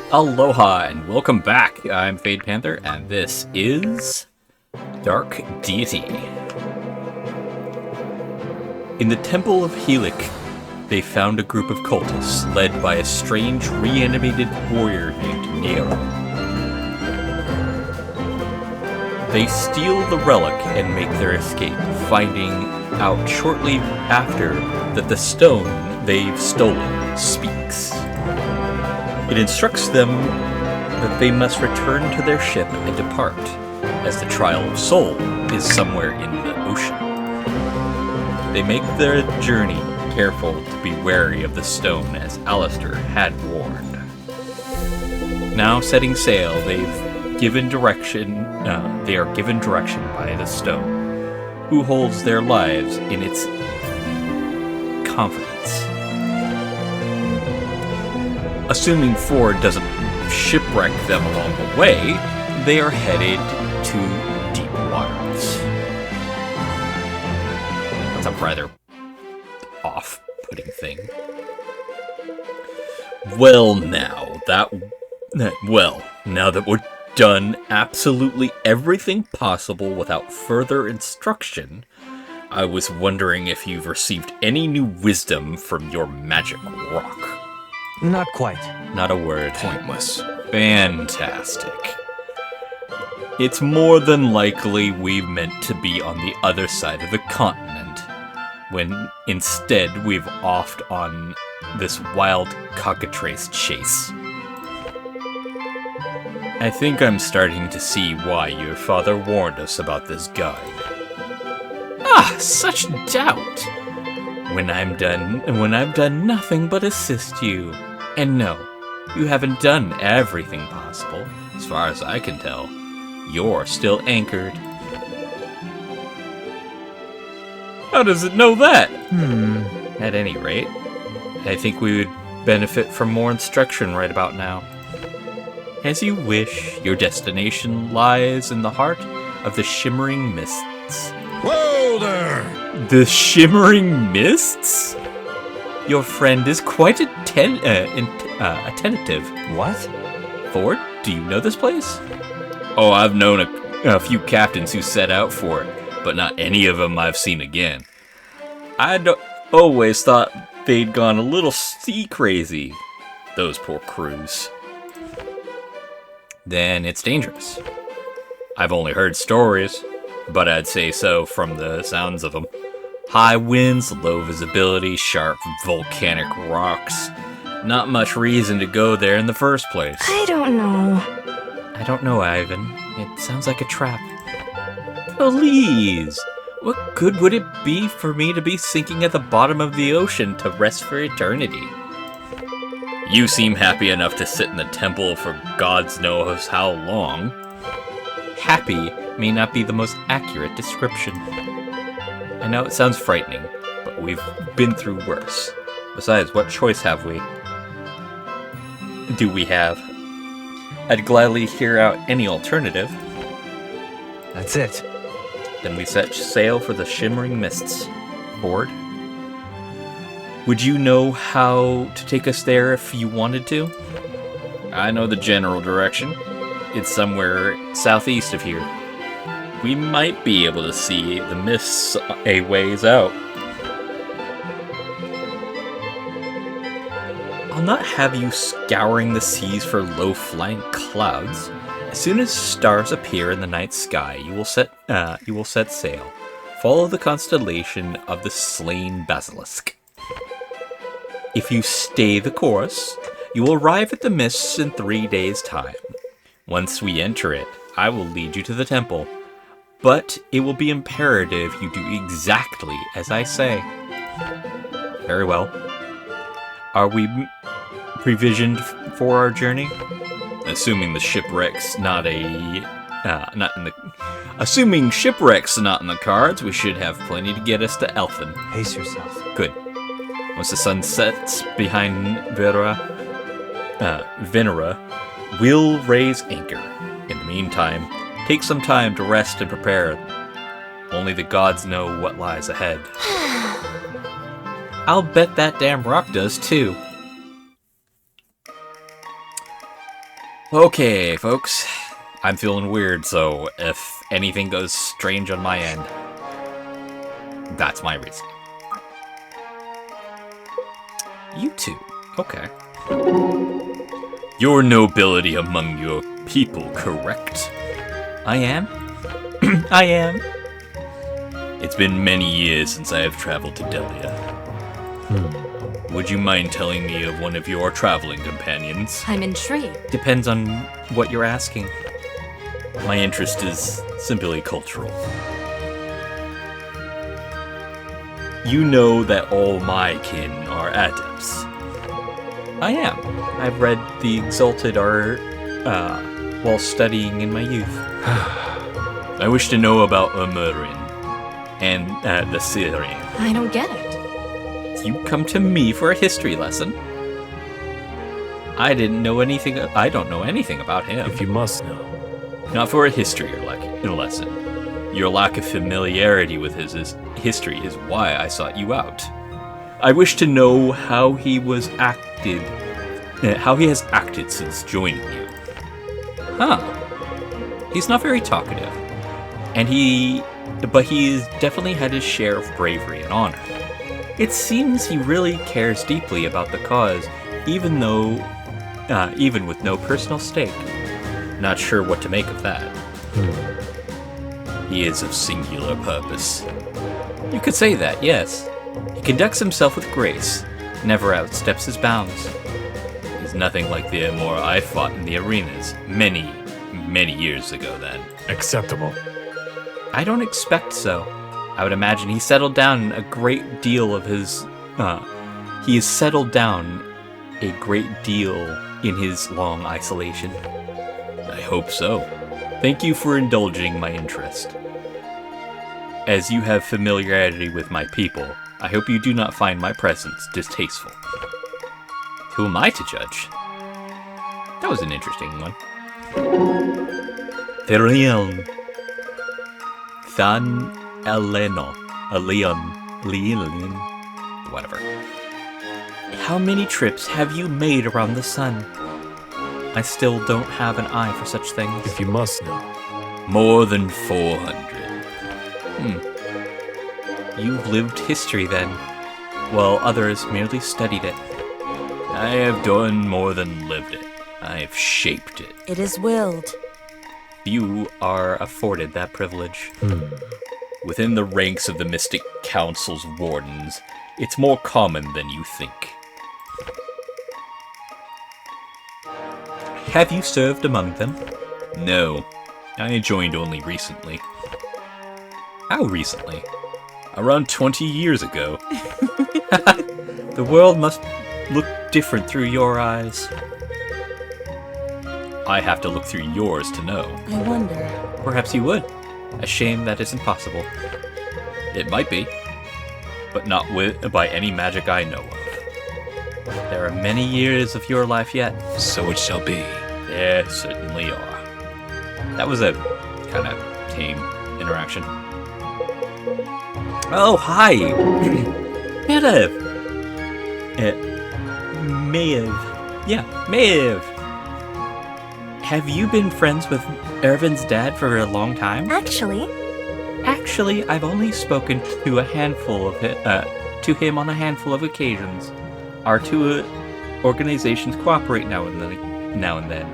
Aloha and welcome back. I'm Panther, and this is Dark Deity. In the Temple of Helic, they found a group of cultists led by a strange reanimated warrior named Nero. They steal the relic and make their escape, finding out shortly after that the stone they've stolen speaks. It instructs them that they must return to their ship and depart, as the Trial of Soul is somewhere in the ocean. They make their journey careful to be wary of the stone, as Alistair had warned. Now setting sail, they are given direction by the stone, who holds their lives in its confidence. Assuming Ford doesn't shipwreck them along the way, they are headed to deep waters. That's a rather off-putting thing. Now that we're done absolutely everything possible without further instruction, I was wondering if you've received any new wisdom from your magic rock. Not quite. Not a word. Pointless. Fantastic. It's more than likely we meant to be on the other side of the continent, when instead we've offed on this wild cockatrice chase. I think I'm starting to see why your father warned us about this guide. Ah, such doubt! When I've done nothing but assist you. And no, you haven't done everything possible. As far as I can tell, you're still anchored. How does it know that? At any rate, I think we would benefit from more instruction right about now. As you wish, your destination lies in the heart of the Shimmering Mists. Whoa there! The Shimmering Mists? Your friend is quite attentive. What? Ford, do you know this place? Oh, I've known a few captains who set out for it, but not any of them I've seen again. I'd always thought they'd gone a little sea crazy, those poor crews. Then it's dangerous. I've only heard stories, but I'd say so from the sounds of them. High winds, low visibility, sharp volcanic rocks. Not much reason to go there in the first place. I don't know. I don't know, Ivan. It sounds like a trap. Please! What good would it be for me to be sinking at the bottom of the ocean to rest for eternity? You seem happy enough to sit in the temple for gods knows how long. Happy may not be the most accurate description. I know it sounds frightening, but we've been through worse. Besides, what choice have we? Do we have? I'd gladly hear out any alternative. That's it. Then we set sail for the Shimmering Mists. Ford? Would you know how to take us there if you wanted to? I know the general direction. It's somewhere southeast of here. We might be able to see the mists a ways out. I'll not have you scouring the seas for low-flying clouds. As soon as stars appear in the night sky, you will set sail. Follow the constellation of the slain basilisk. If you stay the course, you will arrive at the mists in 3 days' time. Once we enter it, I will lead you to the temple. But it will be imperative you do exactly as I say. Very well. Are we provisioned for our journey? Assuming shipwreck's not in the cards, we should have plenty to get us to Elfin. Pace yourself. Good. Once the sun sets behind Venera, we'll raise anchor. In the meantime, take some time to rest and prepare. Only the gods know what lies ahead. I'll bet that damn rock does too. Okay, folks. I'm feeling weird, so if anything goes strange on my end, that's my reason. You two. Okay. Your nobility among your people, correct? I am? I am. It's been many years since I have traveled to Delia. Would you mind telling me of one of your traveling companions? I'm intrigued. Depends on what you're asking. My interest is simply cultural. You know that all my kin are adepts. I am. I've read the Exalted Art while studying in my youth. I wish to know about Amurin and the Syrian. I don't get it. You come to me for a history lesson? I don't know anything about him. If you must know. Not for a history lesson. Your lack of familiarity with his history is why I sought you out. I wish to know how he has acted since joining you. Huh. He's not very talkative. But he's definitely had his share of bravery and honor. It seems he really cares deeply about the cause, even with no personal stake. Not sure what to make of that. He is of singular purpose. You could say that, yes. He conducts himself with grace, never outsteps his bounds. He's nothing like the Amor I fought in the arenas many, many years ago then. Acceptable. I don't expect so. I would imagine he settled down a great deal of his... he has settled down a great deal in his long isolation. I hope so. Thank you for indulging my interest. As you have familiarity with my people, I hope you do not find my presence distasteful. Who am I to judge? That was an interesting one. Therion. Than Eleno. Leon. Whatever. How many trips have you made around the sun? I still don't have an eye for such things. If you must know. More than 400. You've lived history then, while others merely studied it. I have done more than lived it. I have shaped it. It is willed. You are afforded that privilege. Within the ranks of the Mystic Council's wardens, it's more common than you think. Have you served among them? No, I joined only recently. How recently? Around 20 years ago. The world must look different through your eyes. I have to look through yours to know. I wonder. Perhaps you would. A shame that isn't possible. It might be, but not by any magic I know of. There are many years of your life yet. So it shall be. There certainly are. That was a kind of tame interaction. Oh, hi! Maeve! Maeve. Yeah, Maeve! Have you been friends with Ervin's dad for a long time? Actually, I've only spoken to him on a handful of occasions. Our two organizations cooperate now and then,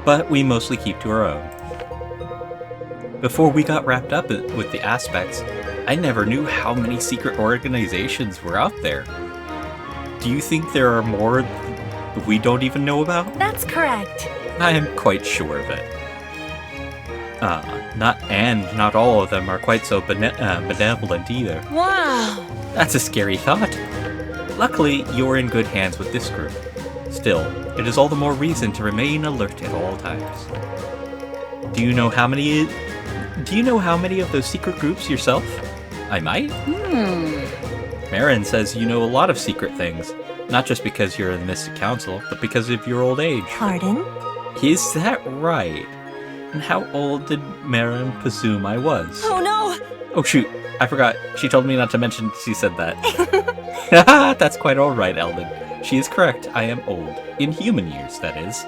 but we mostly keep to our own. Before we got wrapped up with the aspects, I never knew how many secret organizations were out there. Do you think there are more we don't even know about? that's correct. I am quite sure of it. Not all of them are quite so benevolent either. Wow. That's a scary thought. Luckily, you're in good hands with this group. Still, it is all the more reason to remain alert at all times. Do you know how many of those secret groups yourself? I might? Marin says you know a lot of secret things, not just because you're in the Mystic Council, but because of your old age. Pardon? Is that right? And how old did Marin presume I was? Oh no! Oh shoot, I forgot. She told me not to mention she said that. That's quite alright, Eldon. She is correct, I am old. In human years, that is.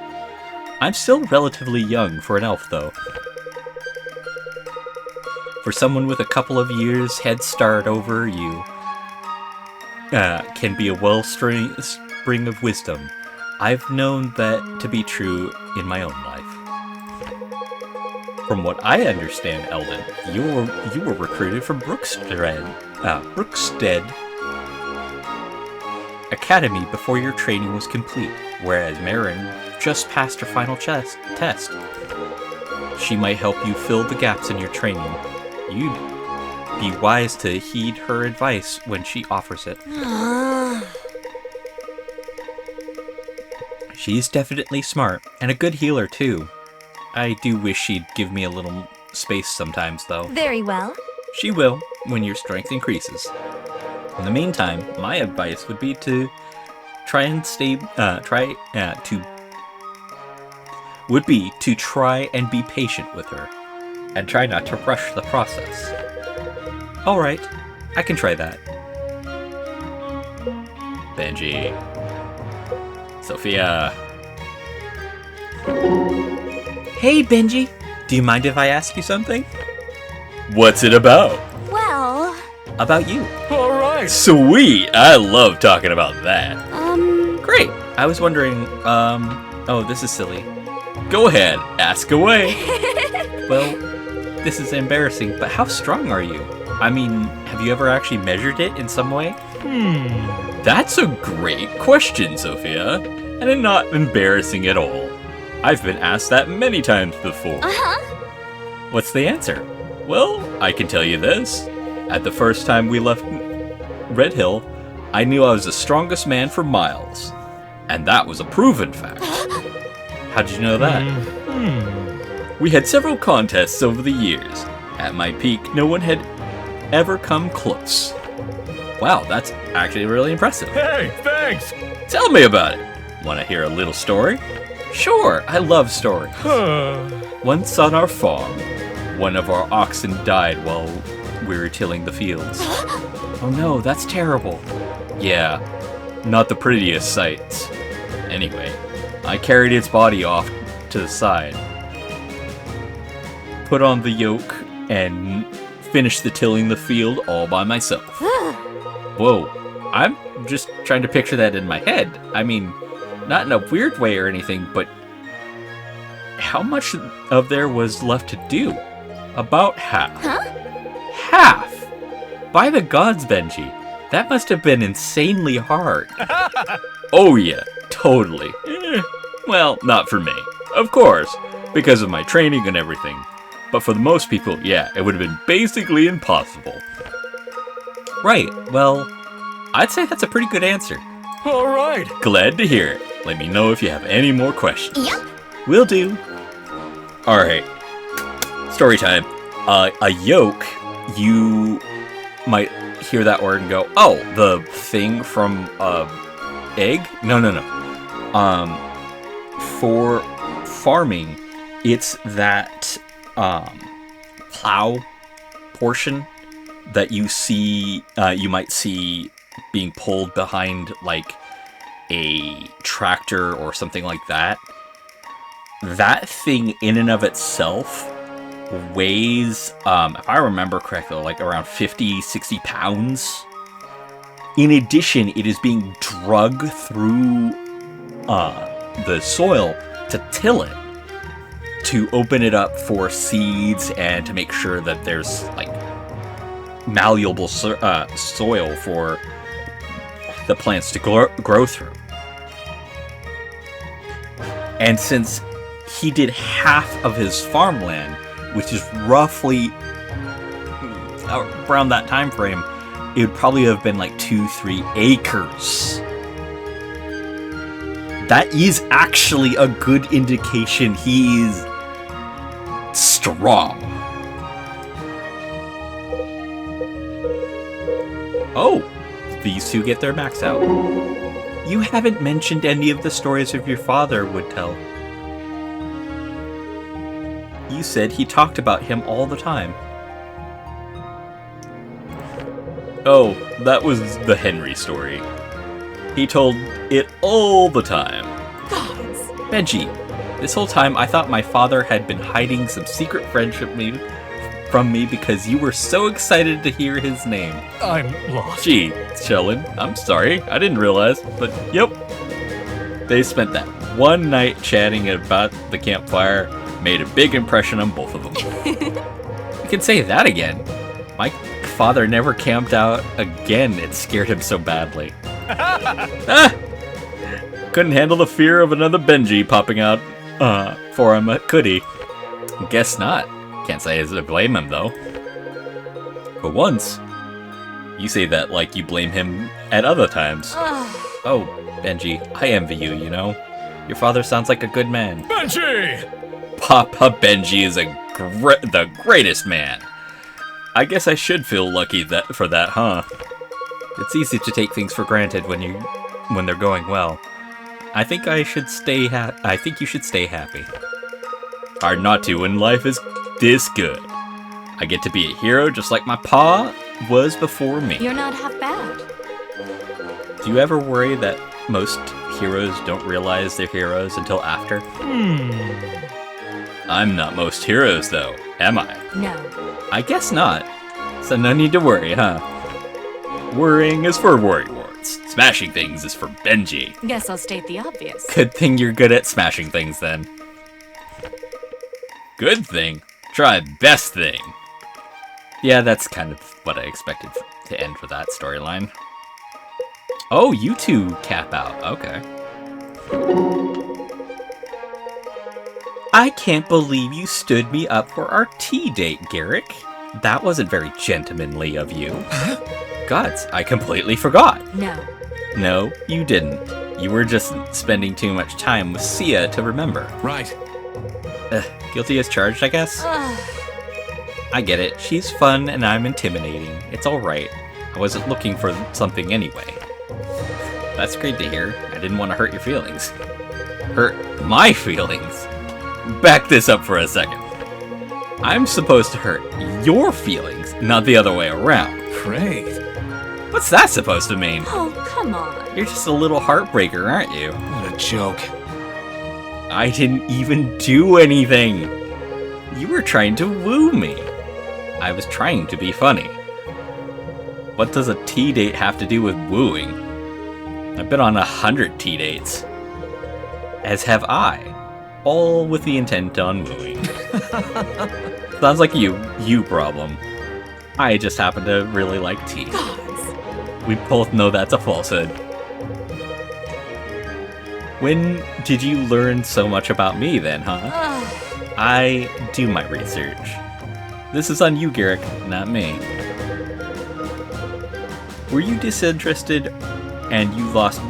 I'm still relatively young for an elf, though. For someone with a couple of years head start over you, can be a wellspring of wisdom. I've known that to be true in my own life. From what I understand, Eldon, you were recruited from Brookstead Academy before your training was complete, whereas Marin just passed her final test. She might help you fill the gaps in your training. You'd be wise to heed her advice when she offers it. She's definitely smart, and a good healer too. I do wish she'd give me a little space sometimes, though. Very well. She will, when your strength increases. In the meantime, my advice would be to try and be patient with her, and try not to rush the process. Alright, I can try that. Benji. Sophia. Hey, Benji. Do you mind if I ask you something? What's it about? Well... About you. Alright! Sweet! I love talking about that. Great. I was wondering, oh, this is silly. Go ahead, ask away. Well, this is embarrassing, but how strong are you? I mean, have you ever actually measured it in some way? That's a great question, Sophia, and not embarrassing at all. I've been asked that many times before. What's the answer? Well, I can tell you this. At the first time we left Red Hill, I knew I was the strongest man for miles. And that was a proven fact. How'd you know that? We had several contests over the years. At my peak, no one had ever come close. Wow, that's actually really impressive. Hey, thanks! Tell me about it. Want to hear a little story? Sure, I love stories. Once on our farm, one of our oxen died while we were tilling the fields. Oh no, that's terrible. Yeah, not the prettiest sights. Anyway, I carried its body off to the side, put on the yoke, and finished the tilling the field all by myself. Whoa, I'm just trying to picture that in my head. I mean, not in a weird way or anything, but how much of there was left to do? About half. Half? By the gods, Benji. That must have been insanely hard. Oh yeah, totally. Well, not for me. Of course, because of my training and everything. But for the most people, yeah, it would have been basically impossible. Right, well, I'd say that's a pretty good answer. Alright! Glad to hear it. Let me know if you have any more questions. Yep. Will do. Alright. Story time. A yoke, you might hear that word and go, oh, the thing from egg? No. For farming, it's that plow portion that you might see being pulled behind like a tractor or something like that. That thing in and of itself weighs, if I remember correctly, like around 50, 60 pounds. In addition, it is being dragged through the soil to till it, to open it up for seeds and to make sure that there's like malleable soil for the plants to grow through. And since he did half of his farmland, which is roughly around that time frame, it would probably have been like 2-3 acres. That is actually a good indication he's strong. Oh, these two get their max out. You haven't mentioned any of the stories of your father would tell. You said he talked about him all the time. Oh, that was the Henry story. He told it all the time. Gods. Benji, This whole time, I thought my father had been hiding some secret friendship from me because you were so excited to hear his name. I'm lost. Gee, Sheldon, I'm sorry. I didn't realize, but yep. They spent that one night chatting about the campfire, made a big impression on both of them. You can say that again. My father never camped out again. It scared him so badly. Couldn't handle the fear of another Benji popping out for him, could he? Guess not. Can't say I blame him, though. For once, you say that like you blame him at other times. Oh, Benji, I envy you, you know? Your father sounds like a good man. Benji! Papa Benji is the greatest man. I guess I should feel lucky for that, huh? It's easy to take things for granted when they're going well. I think you should stay happy. Hard not to when life is this good. I get to be a hero just like my pa was before me. You're not half bad. Do you ever worry that most heroes don't realize they're heroes until after? I'm not most heroes, though, am I? No. I guess not. So no need to worry, huh? Worrying is for worrywarts. Smashing things is for Benji. Guess I'll state the obvious. Good thing you're good at smashing things, then. Good thing? Try best thing. Yeah, that's kind of what I expected to end with that storyline. Oh, you two cap out. Okay. I can't believe you stood me up for our tea date, Garrick. That wasn't very gentlemanly of you. Gods, I completely forgot. No. No, you didn't. You were just spending too much time with Sia to remember. Right. Guilty as charged, I guess? I get it. She's fun and I'm intimidating. It's alright. I wasn't looking for something anyway. That's great to hear. I didn't want to hurt your feelings. Hurt my feelings? Back this up for a second. I'm supposed to hurt your feelings, not the other way around. Great. What's that supposed to mean? Oh, come on. You're just a little heartbreaker, aren't you? What a joke. I didn't even do anything. You were trying to woo me. I was trying to be funny. What does a tea date have to do with wooing? I've been on 100 tea dates. As have I. All with the intent on wooing. Sounds like you problem. I just happen to really like tea. Gods. We both know that's a falsehood. When did you learn so much about me then, huh? I do my research. This is on you, Garrick, not me. Were you disinterested and you lost...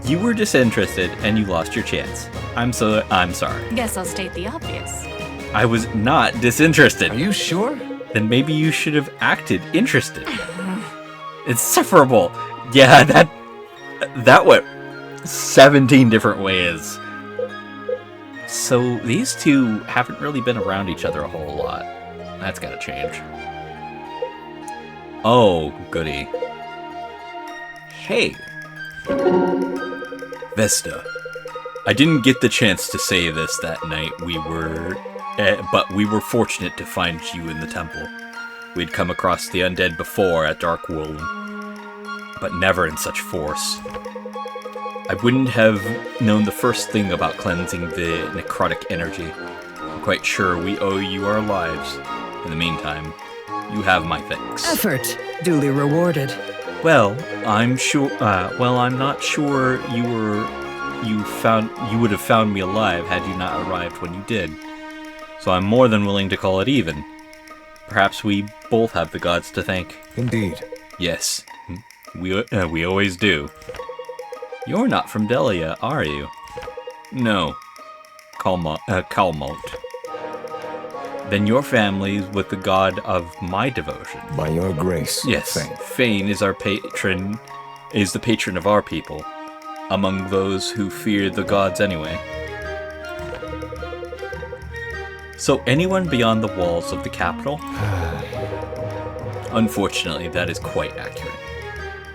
You were disinterested and you lost your chance. I'm sorry. Guess I'll state the obvious. I was not disinterested. Are you sure? Then maybe you should have acted interested. Insufferable. Yeah, that went 17 different ways. So these two haven't really been around each other a whole lot. That's gotta change. Oh, goody. Hey. Vesta. I didn't get the chance to say this that night but we were fortunate to find you in the temple. We'd come across the undead before at Darkwood, but never in such force. I wouldn't have known the first thing about cleansing the necrotic energy. I'm quite sure we owe you our lives. In the meantime, you have my thanks. Effort duly rewarded. Well, I'm not sure you would have found me alive had you not arrived when you did. So I'm more than willing to call it even. Perhaps we both have the gods to thank. Indeed. Yes, we always do. You're not from Delia, are you? No. Calmont. Then your family's with the god of my devotion. By your grace. Yes. Fane is the patron of our people, among those who fear the gods anyway. So anyone beyond the walls of the capital? Unfortunately, that is quite accurate.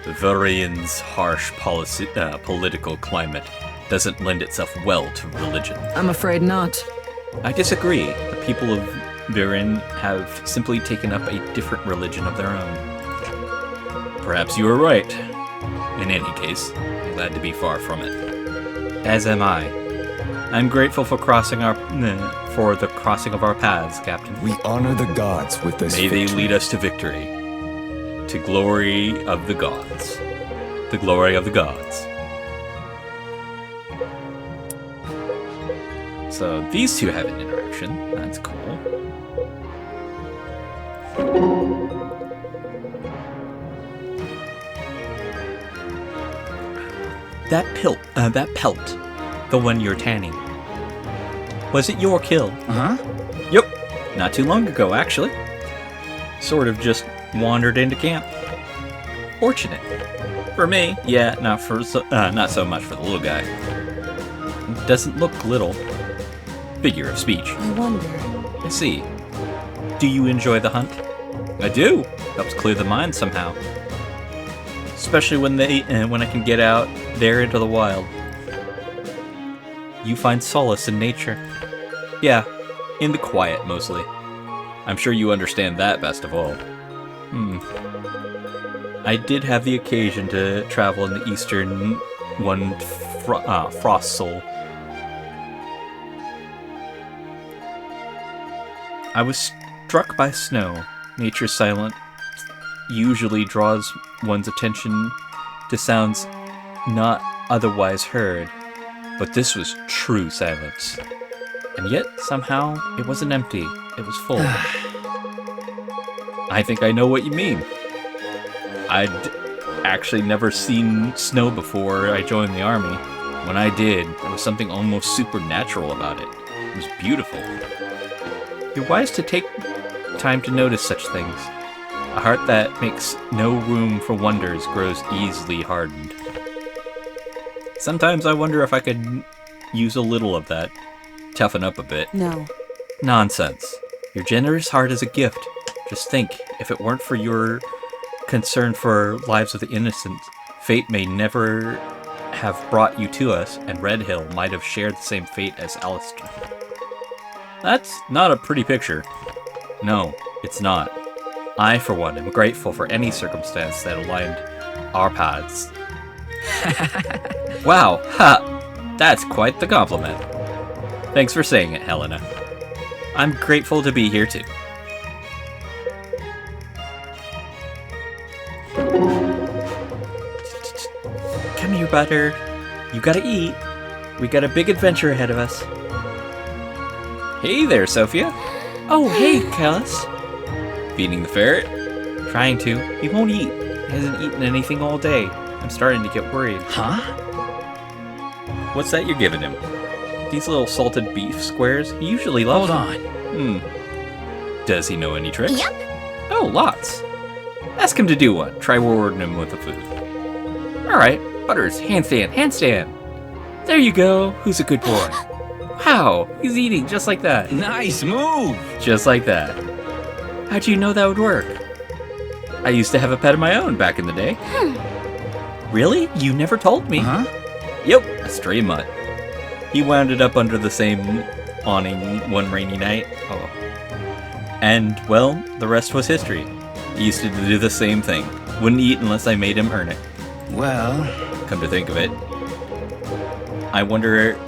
The Varian's harsh political climate doesn't lend itself well to religion. I'm afraid not. I disagree. The people of Viren have simply taken up a different religion of their own. Perhaps you are right. In any case, I'm glad to be far from it. As am I. I'm grateful for the crossing of our paths, Captain. We honor the gods with this May they victory. lead us to victory. To glory of the gods. The glory of the gods. So these two have an interaction. That's cool. That pelt, the one you're tanning. Was it your kill? Yep. Not too long ago, actually. Sort of just wandered into camp. Fortunate. For me, yeah, not so much for the little guy. Doesn't look little. Figure of speech. I wonder. I see. Do you enjoy the hunt? I do. Helps clear the mind somehow. Especially when I can get out there into the wild. You find solace in nature. Yeah, in the quiet mostly. I'm sure you understand that best of all. I did have the occasion to travel in the eastern Frost Soul. I was struck by snow. Nature's silence usually draws one's attention to sounds not otherwise heard, but this was true silence. And yet, somehow, it wasn't empty. It was full. I think I know what you mean. I'd actually never seen snow before I joined the army. When I did, there was something almost supernatural about it. It was beautiful. You're wise to take time to notice such things. A heart that makes no room for wonders grows easily hardened. Sometimes I wonder if I could use a little of that. Toughen up a bit. No. Nonsense. Your generous heart is a gift. Just think, if it weren't for your concern for lives of the innocent, fate may never have brought you to us, and Red Hill might have shared the same fate as Alistair. That's not a pretty picture. No, it's not. I, for one, am grateful for any circumstance that aligned our paths. Wow, ha! That's quite the compliment. Thanks for saying it, Helena. I'm grateful to be here, too. Come here, Butter. You gotta eat. We got a big adventure ahead of us. Hey there, Sophia. Oh, hey, Callus. Feeding the ferret? Trying to. He won't eat. He hasn't eaten anything all day. I'm starting to get worried. Huh? What's that you're giving him? These little salted beef squares? He usually loves them. Does he know any tricks? Yep. Oh, lots. Ask him to do one. Try rewarding him with the food. Alright, Butters, handstand, handstand. There you go. Who's a good boy? Wow, he's eating just like that. Nice move! Just like that. How'd you know that would work? I used to have a pet of my own back in the day. Really? You never told me. Yep, a stray mutt. He wound it up under the same awning one rainy night. Oh. And, well, the rest was history. He used to do the same thing. Wouldn't eat unless I made him earn it. Well, Come to think of it. I wonder...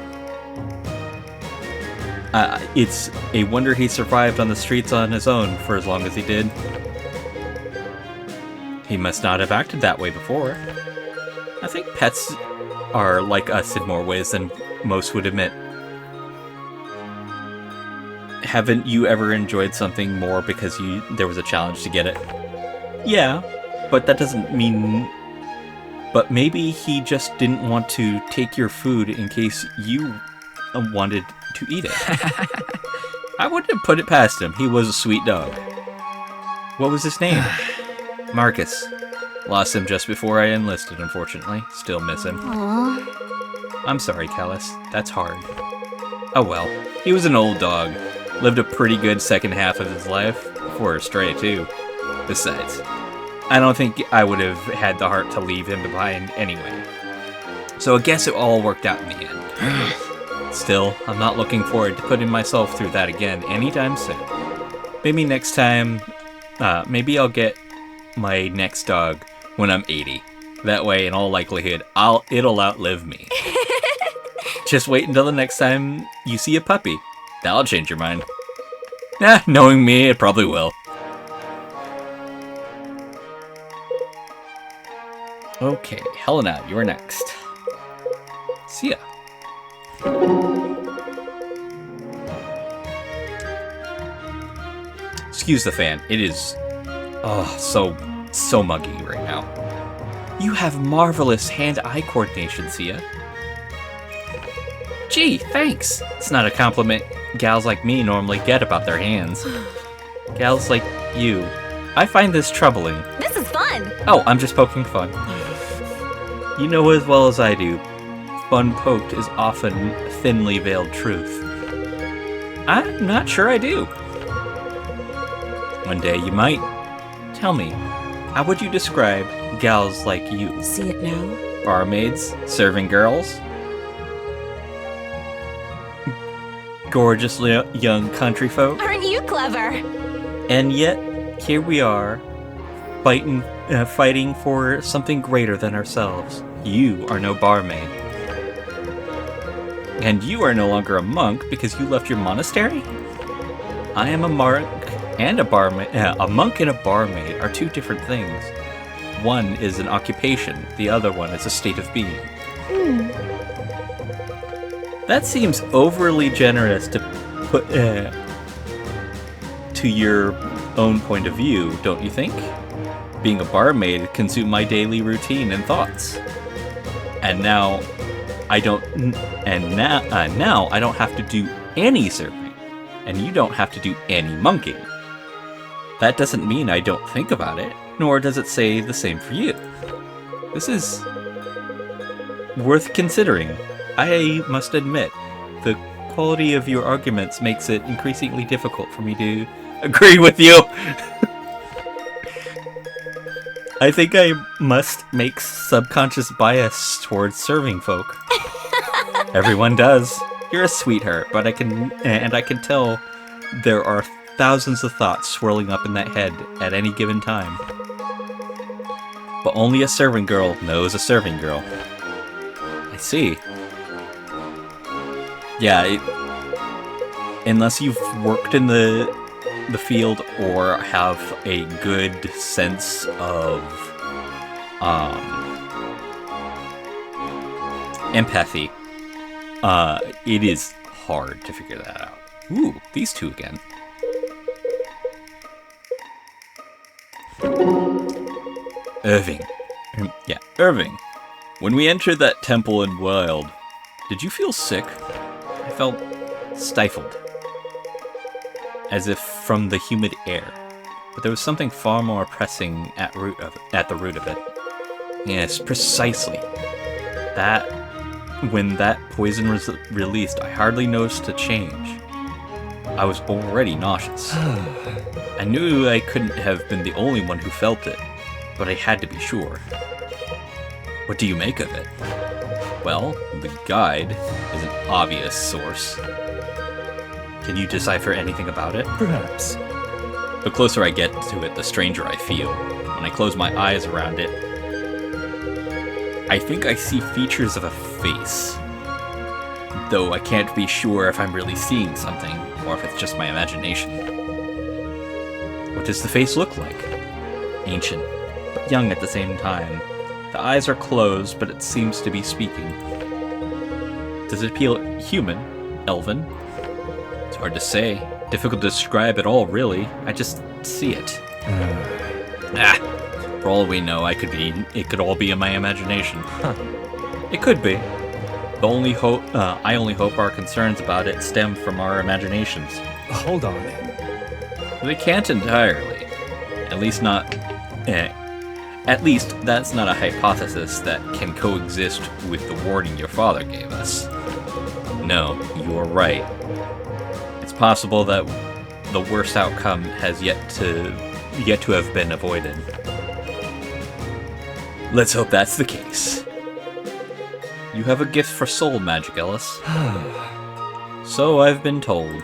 it's a wonder he survived on the streets on his own for as long as he did. He must not have acted that way before. I think pets are like us in more ways than most would admit. Haven't you ever enjoyed something more because there was a challenge to get it? Yeah, but that doesn't mean... But maybe he just didn't want to take your food in case you wanted to eat it. I wouldn't have put it past him. He was a sweet dog. What was his name? Marcus. Lost him just before I enlisted, unfortunately. Still miss him. Aww. I'm sorry, Callus. That's hard. Oh well. He was an old dog. Lived a pretty good second half of his life. For a stray, too. Besides, I don't think I would have had the heart to leave him behind anyway. So I guess it all worked out in the end. Still, I'm not looking forward to putting myself through that again anytime soon. Maybe next time, maybe I'll get my next dog when I'm 80. That way, in all likelihood, it'll outlive me. Just wait until the next time you see a puppy. That'll change your mind. Knowing me, it probably will. Okay, Helena, you're next. See ya. Excuse the fan. It is, so muggy right now. You have marvelous hand-eye coordination, Sia. Gee, thanks. It's not a compliment gals like me normally get about their hands. Gals like you. I find this troubling. This is fun. Oh, I'm just poking fun. You know as well as I do, fun poked is often thinly veiled truth. I'm not sure I do. One day you might. Tell me, how would you describe gals like you? See it now? Barmaids? Serving girls? Gorgeous young country folk? Aren't you clever? And yet, here we are, fighting for something greater than ourselves. You are no barmaid. And you are no longer a monk because you left your monastery? I am a monk and a barmaid. A monk and a barmaid are two different things. One is an occupation, the other one is a state of being. That seems overly generous to put to your own point of view, don't you think? Being a barmaid consumed my daily routine and thoughts. And now I don't have to do any serving, and you don't have to do any monking. That doesn't mean I don't think about it, nor does it say the same for you. This is worth considering. I must admit, the quality of your arguments makes it increasingly difficult for me to agree with you. I think I must make subconscious bias towards serving folk. Everyone does. You're a sweetheart, but I can tell there are thousands of thoughts swirling up in that head at any given time. But only a serving girl knows a serving girl. I see. Yeah, unless you've worked in the field or have a good sense of empathy, it is hard to figure that out. Ooh, these two again. Irving. Yeah, Irving. When we entered that temple in Wild, did you feel sick? I felt stifled, as if from the humid air. But there was something far more pressing at the root of it. Yes, precisely. When that poison was released, I hardly noticed a change. I was already nauseous. I knew I couldn't have been the only one who felt it, but I had to be sure. What do you make of it? Well, the guide is an obvious source. Can you decipher anything about it? Perhaps. The closer I get to it, the stranger I feel. When I close my eyes around it, I think I see features of a face. Though I can't be sure if I'm really seeing something, or if it's just my imagination. What does the face look like? Ancient, but young at the same time. The eyes are closed, but it seems to be speaking. Does it feel human? Elven? It's hard to say. Difficult to describe at all, really. I just see it. For all we know, it could all be in my imagination. It could be. I only hope our concerns about it stem from our imaginations. Hold on. They can't entirely. At least that's not a hypothesis that can coexist with the warning your father gave us. No, you're right. It's possible that the worst outcome has yet to have been avoided. Let's hope that's the case. You have a gift for soul magic, Ellis. So I've been told.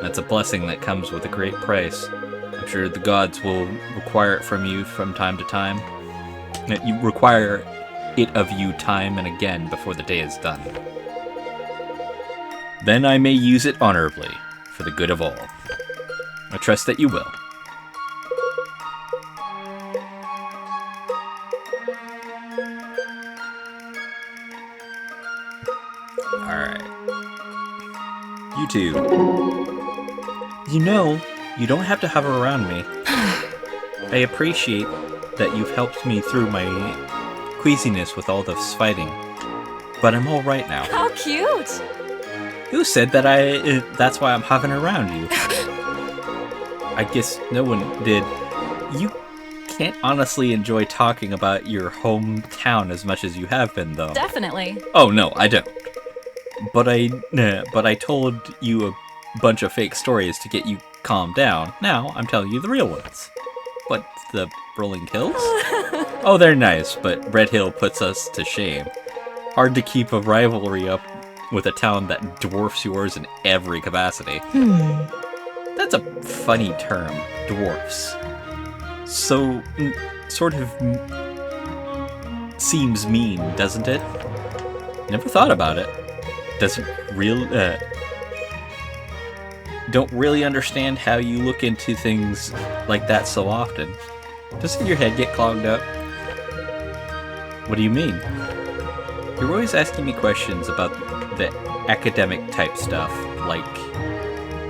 That's a blessing that comes with a great price. I'm sure the gods will require it from you from time to time. You require it of you time and again before the day is done. Then I may use it honorably, for the good of all. I trust that you will. Alright. You two. You know, you don't have to hover around me. I appreciate that you've helped me through my queasiness with all this fighting. But I'm alright now. How cute! Who said that that's why I'm hovering around you? I guess no one did. You can't honestly enjoy talking about your hometown as much as you have been, though. Definitely. Oh, no, I don't. But I told you a bunch of fake stories to get you calmed down. Now I'm telling you the real ones. What, the Rolling Hills? Oh, they're nice, but Red Hill puts us to shame. Hard to keep a rivalry up with a town that dwarfs yours in every capacity. That's a funny term, dwarfs. So, sort of seems mean, doesn't it? Never thought about it. Don't really understand how you look into things like that so often. Doesn't your head get clogged up? What do you mean? You're always asking me questions about the academic type stuff, like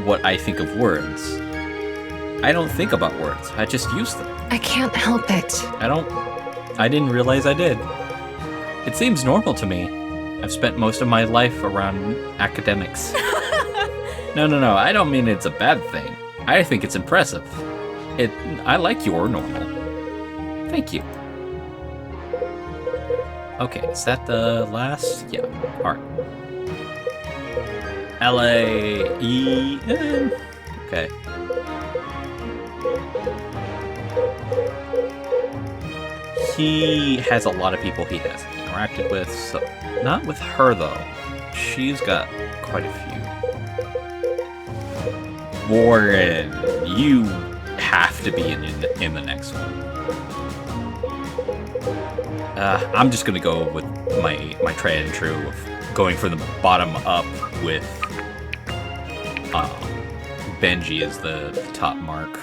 what I think of words. I don't think about words, I just use them. I can't help it. I didn't realize I did. It seems normal to me. I've spent most of my life around academics. No, I don't mean it's a bad thing. I think it's impressive. I like your normal. Thank you. Okay, is that the last? Yeah, alright. L-A-E-N. Okay. He has a lot of people he has interacted with, so not with her though. She's got quite a few. Warren, you have to be in the next one. I'm just gonna go with my tried and true of going from the bottom up with Benji as the top mark.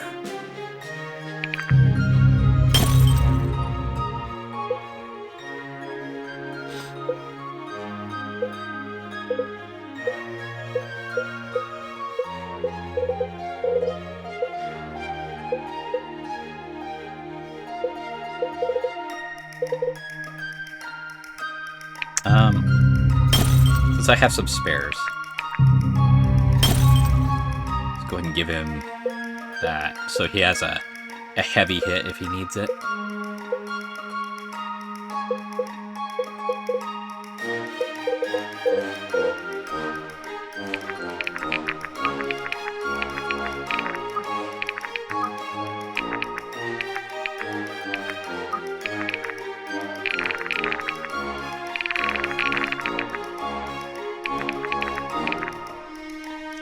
Since I have some spares, let's go ahead and give him that, so he has a heavy hit if he needs it.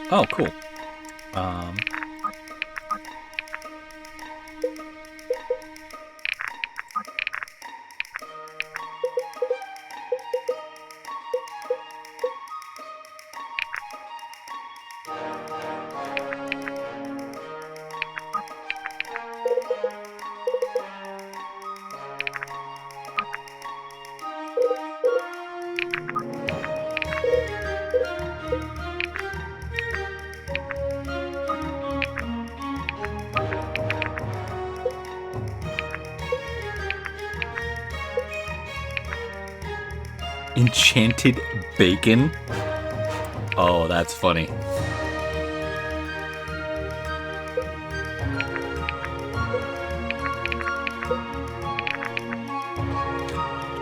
Oh, cool. Enchanted bacon? Oh, that's funny.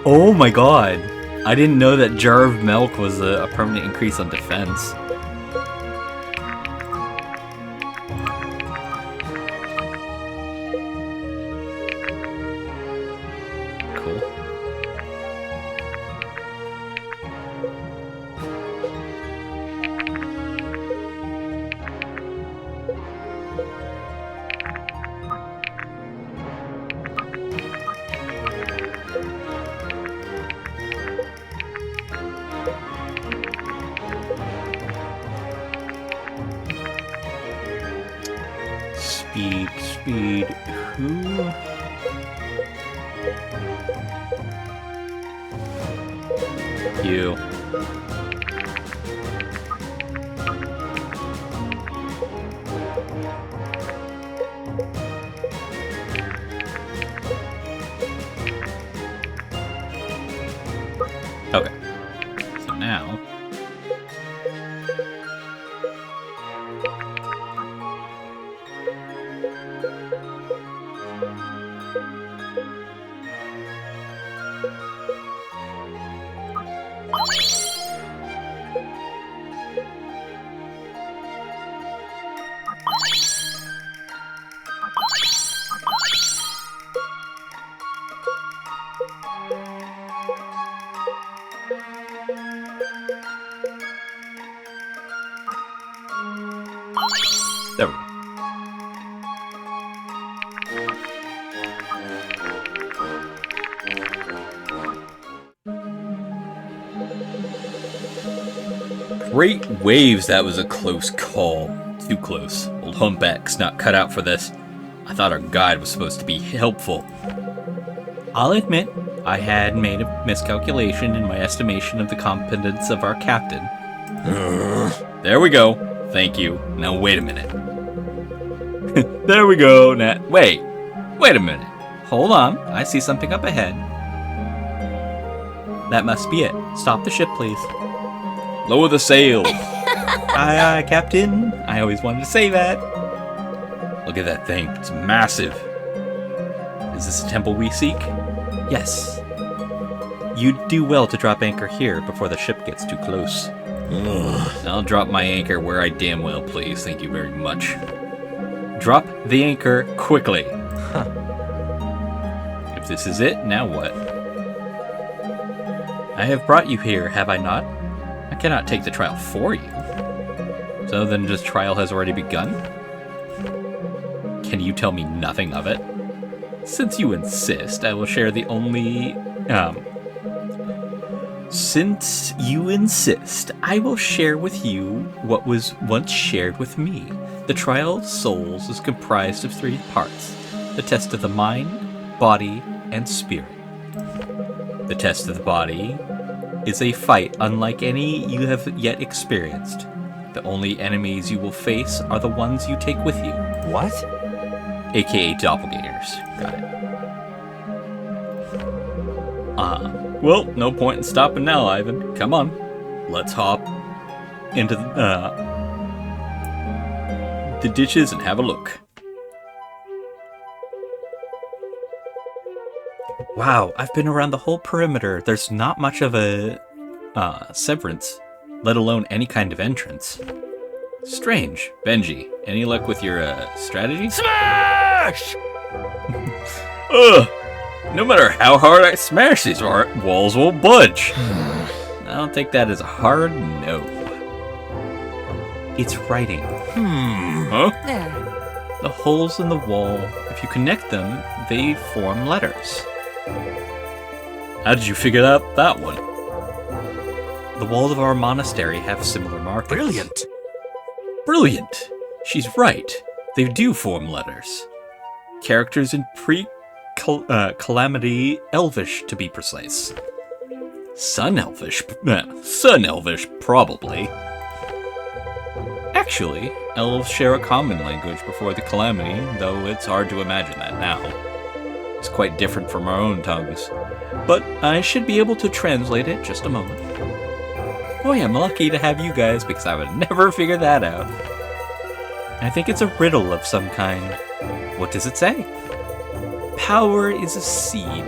Oh my god. I didn't know that jar of milk was a permanent increase on defense. Who? You. Okay. So now. There we go. Great waves, that was a close call. Too close. Old humpback's not cut out for this. I thought our guide was supposed to be helpful. I'll admit, I had made a miscalculation in my estimation of the competence of our captain. There we go. Thank you. Now wait a minute. There we go. Wait a minute. Hold on. I see something up ahead. That must be it. Stop the ship, please. Lower the sails. Aye, aye, Captain. I always wanted to say that. Look at that thing. It's massive. Is this a temple we seek? Yes. You'd do well to drop anchor here before the ship gets too close. I'll drop my anchor where I damn well please. Thank you very much. Drop the anchor quickly. If this is it, now what? I have brought you here, have I not? I cannot take the trial for you. So then this trial has already begun? Can you tell me nothing of it? Since you insist, I will share the only... Since you insist, I will share with you what was once shared with me. The trial of souls is comprised of 3 parts. The test of the mind, body, and spirit. The test of the body is a fight unlike any you have yet experienced. The only enemies you will face are the ones you take with you. What? AKA doppelgangers. Got it. Well, no point in stopping now, Ivan. Come on. Let's hop into the ditches and have a look. Wow, I've been around the whole perimeter. There's not much of a severance, let alone any kind of entrance. Strange. Benji, any luck with your strategy? Smash! Ugh! No matter how hard I smash these walls won't budge. I don't think that is a hard no. It's writing. Huh? There. The holes in the wall, if you connect them, they form letters. How did you figure out that one? The walls of our monastery have similar markings. Brilliant. Brilliant! She's right. They do form letters. Characters in Calamity Elvish, to be precise. Sun Elvish, probably. Actually, elves share a common language before the Calamity, though it's hard to imagine that now. It's quite different from our own tongues, but I should be able to translate it just a moment. Boy, I'm lucky to have you guys, because I would never figure that out. I think it's a riddle of some kind. What does it say? Power is a seed.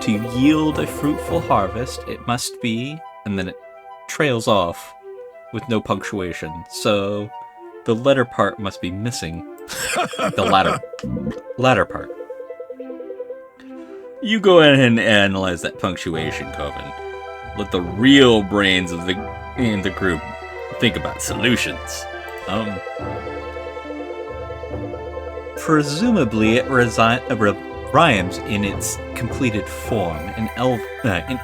To yield a fruitful harvest, it must be... And then it trails off with no punctuation. So the letter part must be missing. The latter part. You go ahead and analyze that punctuation, Coven. Let the real brains of the group think about solutions. Presumably it rhymes in its completed form in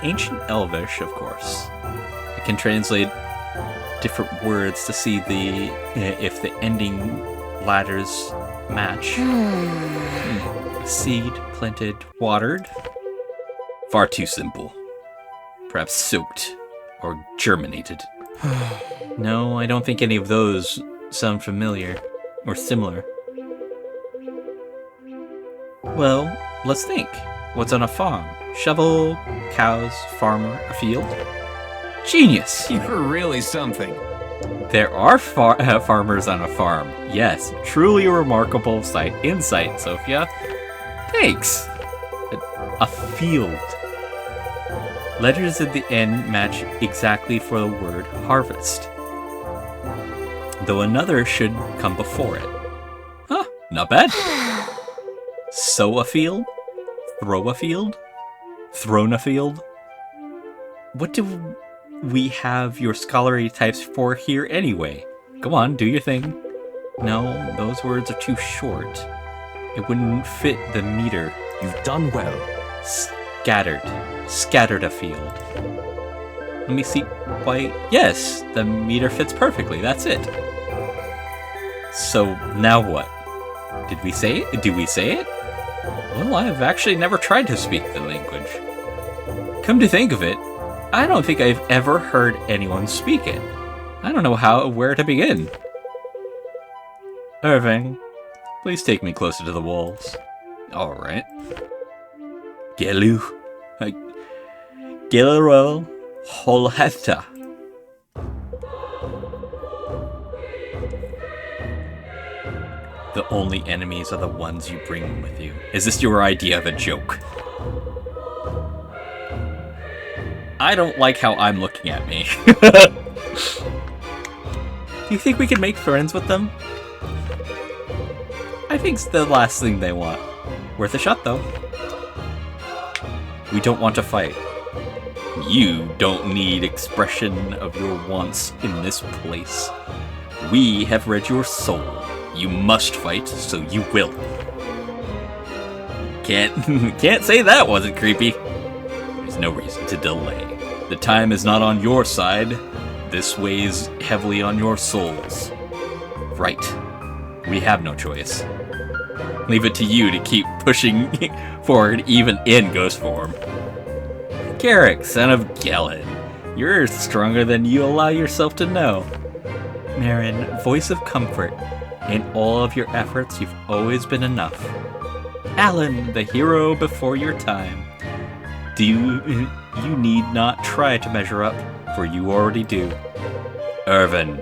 ancient Elvish, of course. I can translate different words to see if the ending letters match. Seed, planted, watered. Far too simple. Perhaps soaked or germinated. No, I don't think any of those sound familiar or similar. Well, let's think. What's on a farm? Shovel, cows, farmer, a field? Genius! You're really something. There are farmers on a farm. Yes, truly a remarkable insight, Sophia. Thanks. A field. Letters at the end match exactly for the word harvest. Though another should come before it. Huh, not bad. Sow a field? Throw a field? Thrown a field? What do we have your scholarly types for here anyway? Go on, do your thing. No, those words are too short. It wouldn't fit the meter. You've done well. Scattered. Scattered a field. Let me see. Why, yes, the meter fits perfectly. That's it. So, now what? Did we say it? Do we say it? Well, I've actually never tried to speak the language. Come to think of it, I don't think I've ever heard anyone speak it. I don't know where to begin. Irving, please take me closer to the walls. Alright. Gelu. Gelero Holheta. The only enemies are the ones you bring with you. Is this your idea of a joke? I don't like how I'm looking at me. Do you think we can make friends with them? I think it's the last thing they want. Worth a shot, though. We don't want to fight. You don't need expression of your wants in this place. We have read your soul. You must fight, so you will. Can't say that wasn't creepy. There's no reason to delay. The time is not on your side. This weighs heavily on your souls. Right. We have no choice. Leave it to you to keep pushing forward even in ghost form. Garrick, son of Gellin, you're stronger than you allow yourself to know. Marin, voice of comfort. In all of your efforts, you've always been enough. Alan, the hero before your time. You need not try to measure up, for you already do. Irvin,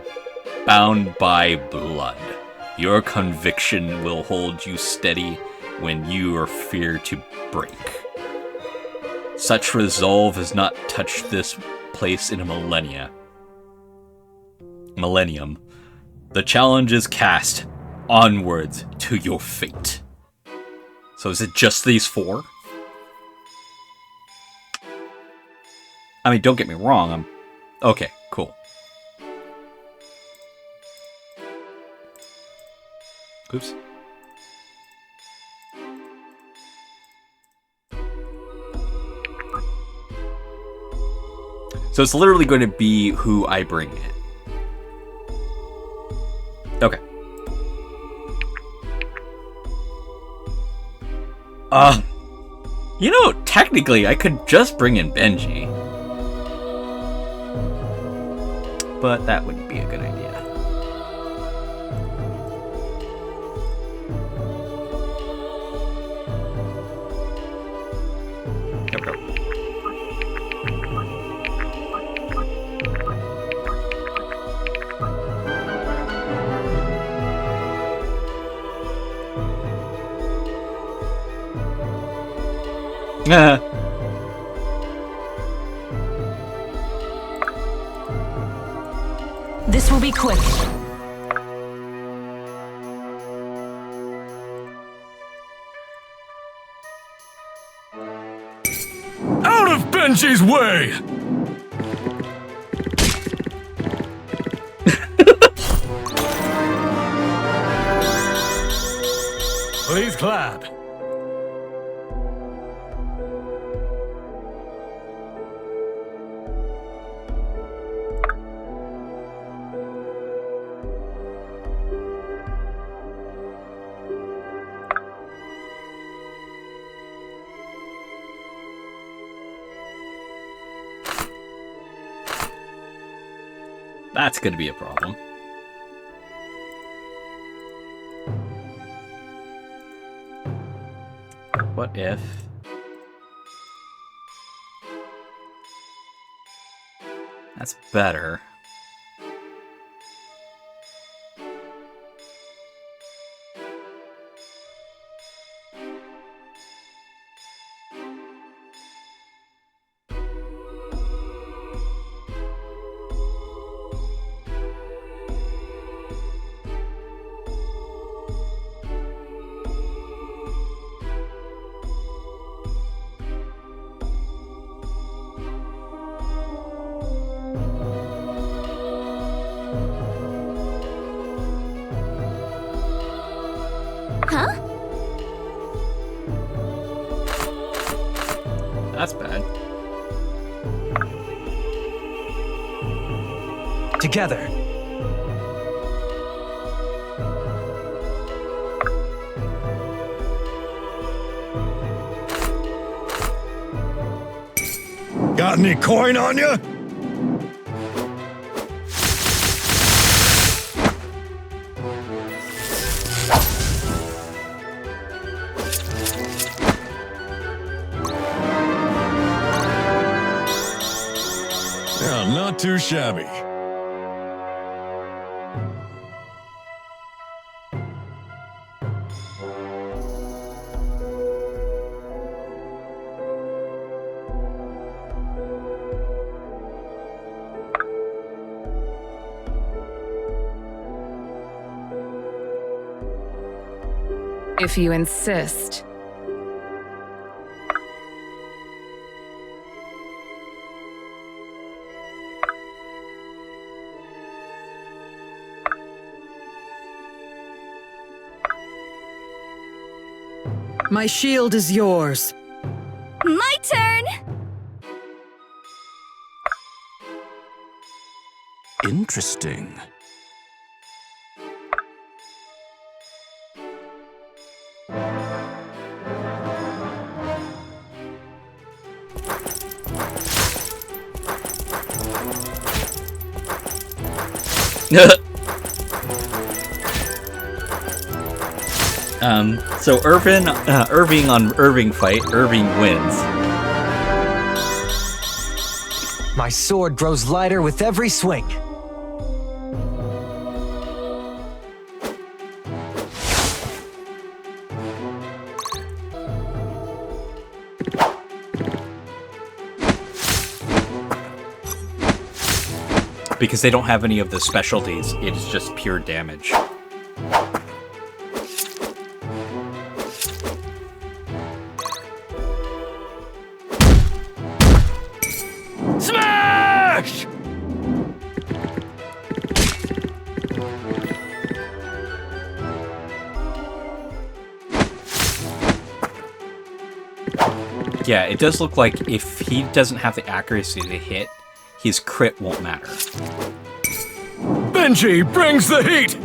bound by blood. Your conviction will hold you steady when you are feared to break. Such resolve has not touched this place in a millennium. The challenge is cast onwards to your fate. So is it just these four? I mean, don't get me wrong, okay, cool. Oops. So it's literally going to be who I bring in. Okay. You know, technically I could just bring in Benji. But that wouldn't be a good idea. This will be quick. Out of Benji's way! Please clap. That's gonna be a problem. What if... That's better. Huh? That's bad. Together. Got any coin on you? Yeah, not too shabby. If you insist. My shield is yours. My turn! Interesting. So Irving on Irving fight, Irving wins. My sword grows lighter with every swing. Because they don't have any of the specialties, it's just pure damage. Smash! Yeah, it does look like if he doesn't have the accuracy to hit, his crit won't matter. Benji brings the heat!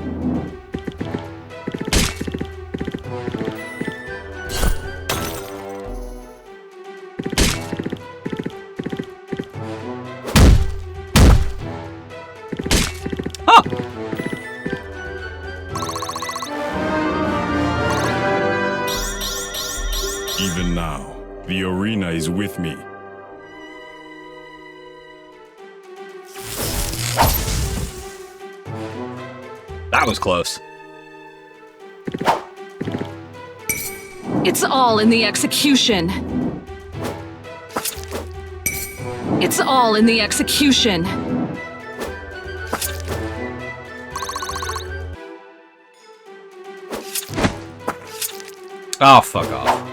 Huh! Even now, the arena is with me. That was close. It's all in the execution. It's all in the execution. Oh, fuck off.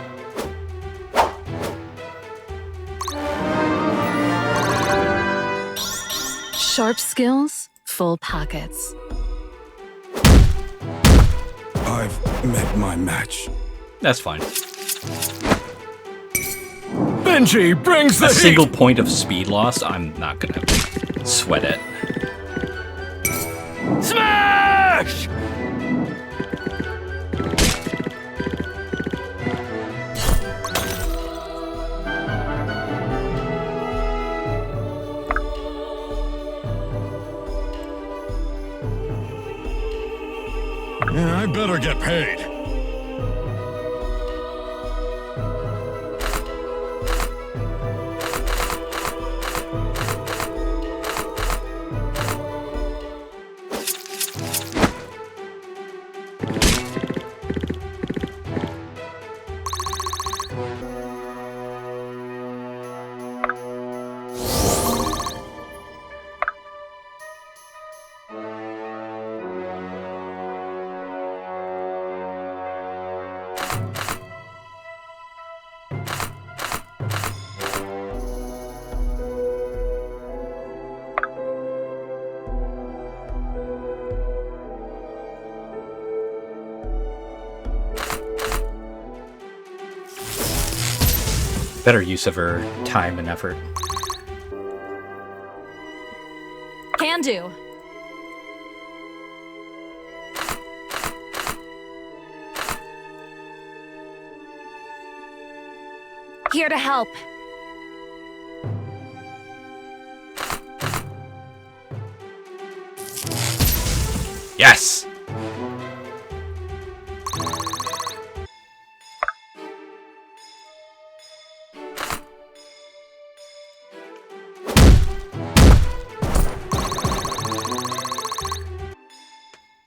Sharp skills, full pockets. I've met my match. That's fine. Benji brings the A heat! single point of speed loss, I'm not gonna sweat it. Smash! I better get paid. Better use of her time and effort. Can do. Here to help. Yes!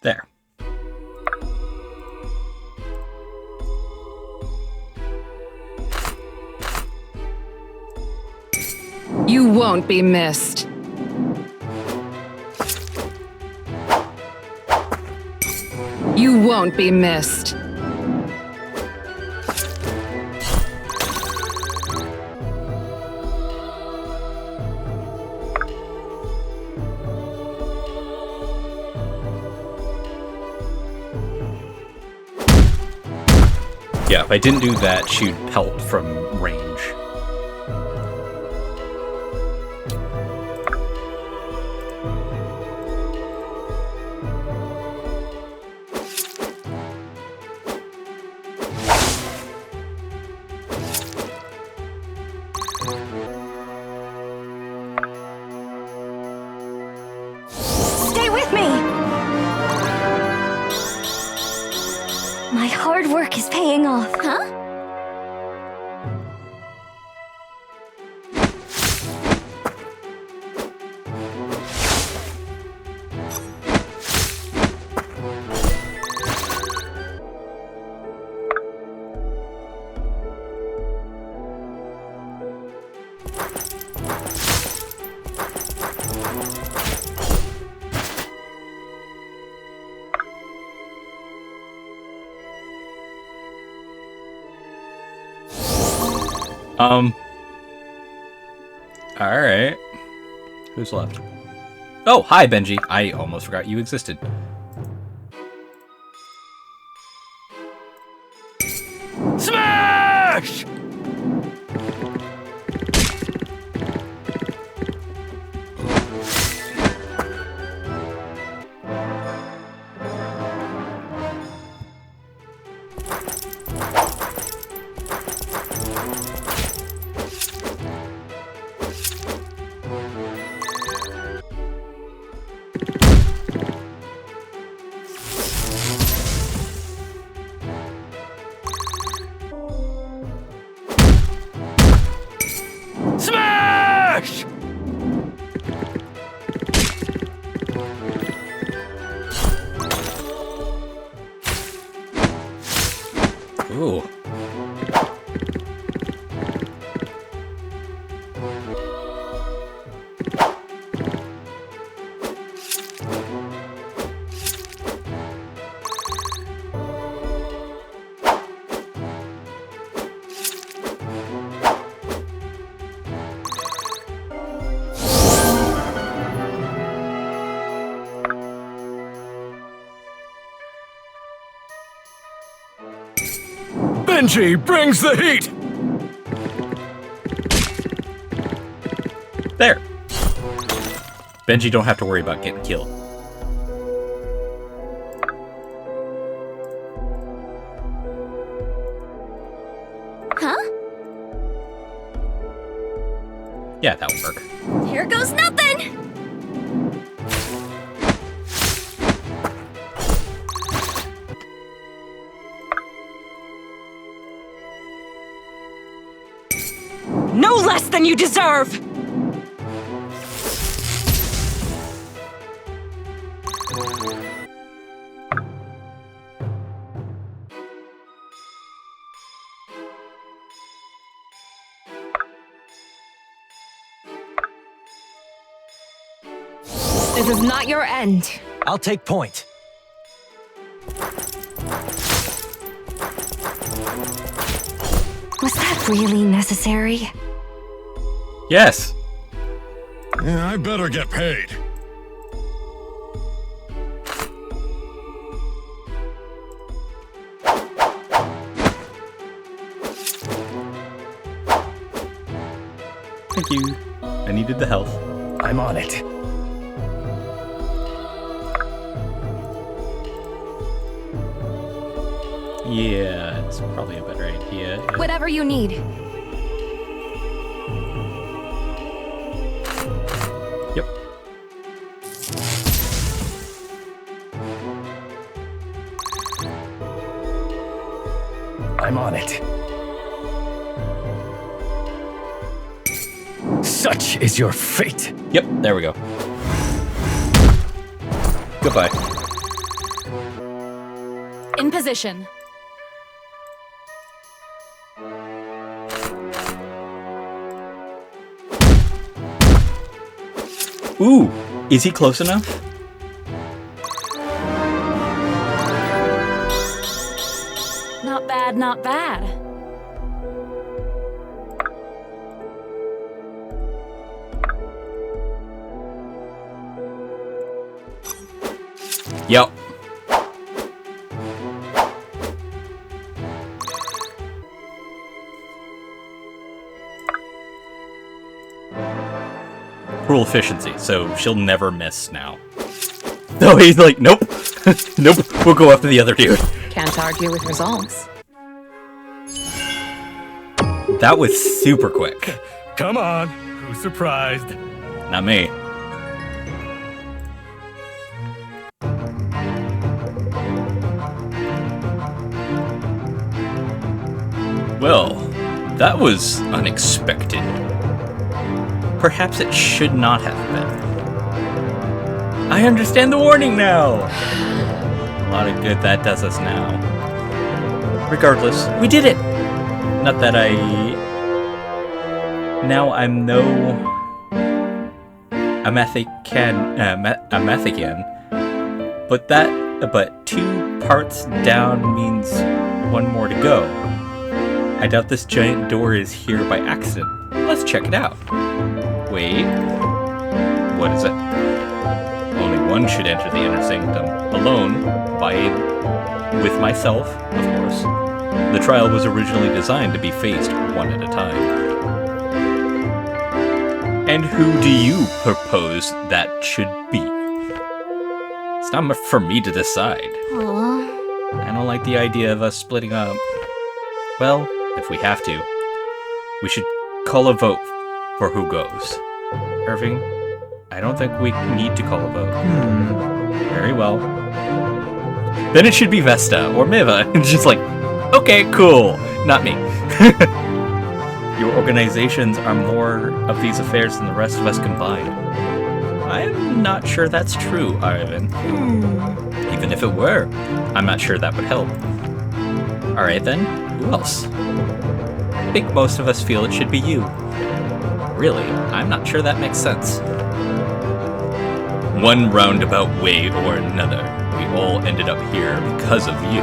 There. You won't be missed. You won't be missed. Yeah, if I didn't do that, she'd pelt from range. Stay with me! My hard work is paying off, huh? Alright. Who's left? Oh, hi, Benji. I almost forgot you existed. Smash! Smash! Ooh. Benji brings the heat! There. Benji don't have to worry about getting killed. Huh? Yeah, that'll work. Here goes nothing! than you deserve! This is not your end. I'll take point. Was that really necessary? Yes. Yeah, I better get paid. Thank you. I needed the health. I'm on it. Yeah, it's probably a better idea. Whatever you need. Yep. I'm on it. Such is your fate. Yep, there we go. Goodbye. In position. Ooh, is he close enough? Not bad, not bad. Yep. Rule efficiency, so she'll never miss now. No, he's like, nope. Nope, we'll go after the other dude. Can't argue with results. That was super quick. Come on, who's surprised? Not me. Well, that was unexpected. Perhaps it should not have been. I understand the warning now! A lot of good that does us now. Regardless, we did it! Not that now I'm no... a Methican. But 2 parts down means 1 more to go. I doubt this giant door is here by accident. Let's check it out. Wait. What is it? Only one should enter the inner sanctum. Alone, with myself, of course. The trial was originally designed to be faced one at a time. And who do you propose that should be? It's not for me to decide. Aww. I don't like the idea of us splitting up. Well, if we have to, we should call a vote for who goes. Irving, I don't think we need to call a vote. Very well. Then it should be Vesta or Miva. It's just like, okay, cool. Not me. Your organizations are more of these affairs than the rest of us combined. I'm not sure that's true, Ivan. Even if it were, I'm not sure that would help. Alright then, who else? I think most of us feel it should be you. Really, I'm not sure that makes sense. One roundabout way or another, we all ended up here because of you.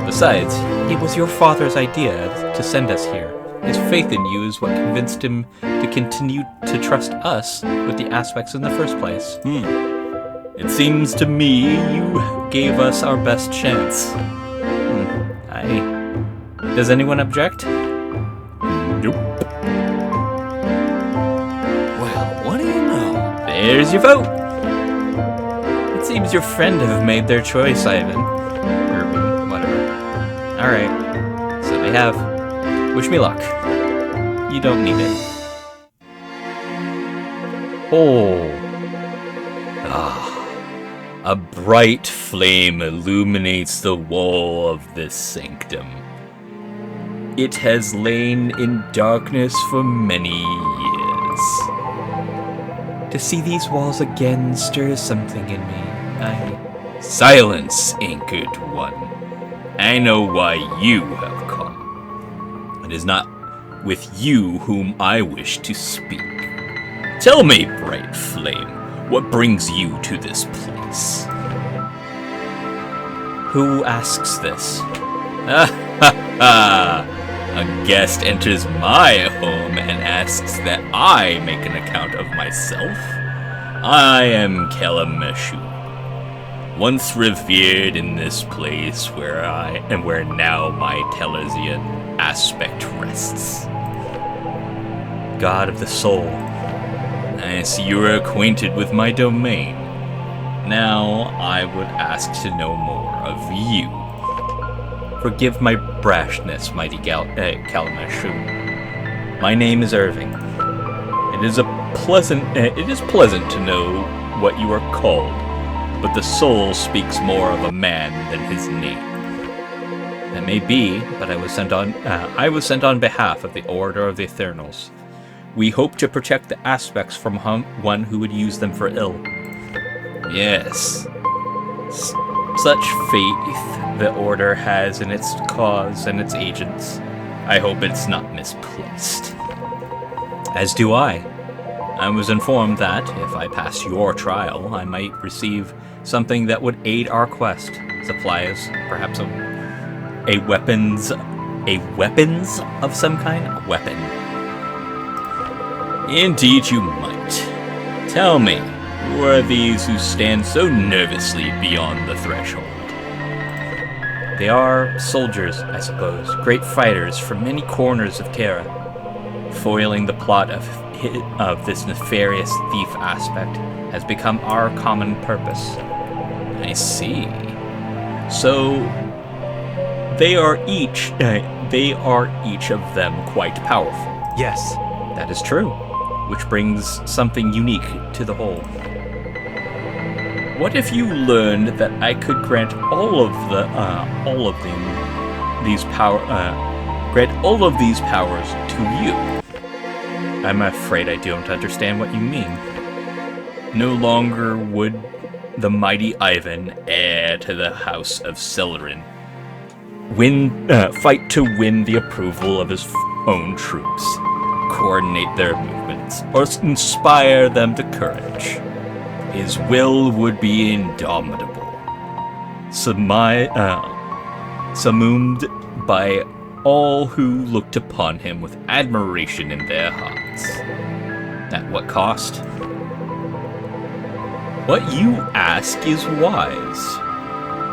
Besides, it was your father's idea to send us here. His faith in you is what convinced him to continue to trust us with the aspects in the first place. It seems to me you gave us our best chance. Does anyone object? Nope. Well, what do you know? There's your vote. It seems your friend have made their choice, Ivan. Or whatever. Alright. So they have. Wish me luck. You don't need it. A bright flame illuminates the wall of this sanctum. It has lain in darkness for many years. To see these walls again stirs something in me. Silence, anchored one. I know why you have come. It is not with you whom I wish to speak. Tell me, bright flame, what brings you to this place? Who asks this? A guest enters my home and asks that I make an account of myself. I am Kalameshu, once revered in this place where now my Telesian aspect rests. God of the soul, I see you are acquainted with my domain. Now I would ask to know more of you. Forgive my brashness, mighty Kalameshu. My name is Irving. It is pleasant to know what you are called, but the soul speaks more of a man than his name. That may be, but I was sent on behalf of the Order of the Eternals. We hope to protect the aspects from one who would use them for ill. Yes. Such faith the Order has in its cause and its agents. I hope it's not misplaced. As do I. I was informed that, if I passed your trial, I might receive something that would aid our quest. Supplies, perhaps a weapons of some kind? A weapon. Indeed you might. Tell me, who are these who stand so nervously beyond the threshold? They are soldiers, I suppose, great fighters from many corners of Terra, foiling the plot of this nefarious thief aspect has become our common purpose. I see. So they are each of them quite powerful. Yes. That is true, which brings something unique to the whole. What if you learned that I could grant all of these powers to you? I'm afraid I don't understand what you mean. No longer would the mighty Ivan, heir to the House of Celerin, fight to win the approval of his own troops, coordinate their movements, or inspire them to courage. His will would be indomitable, summoned by all who looked upon him with admiration in their hearts. At what cost? What you ask is wise.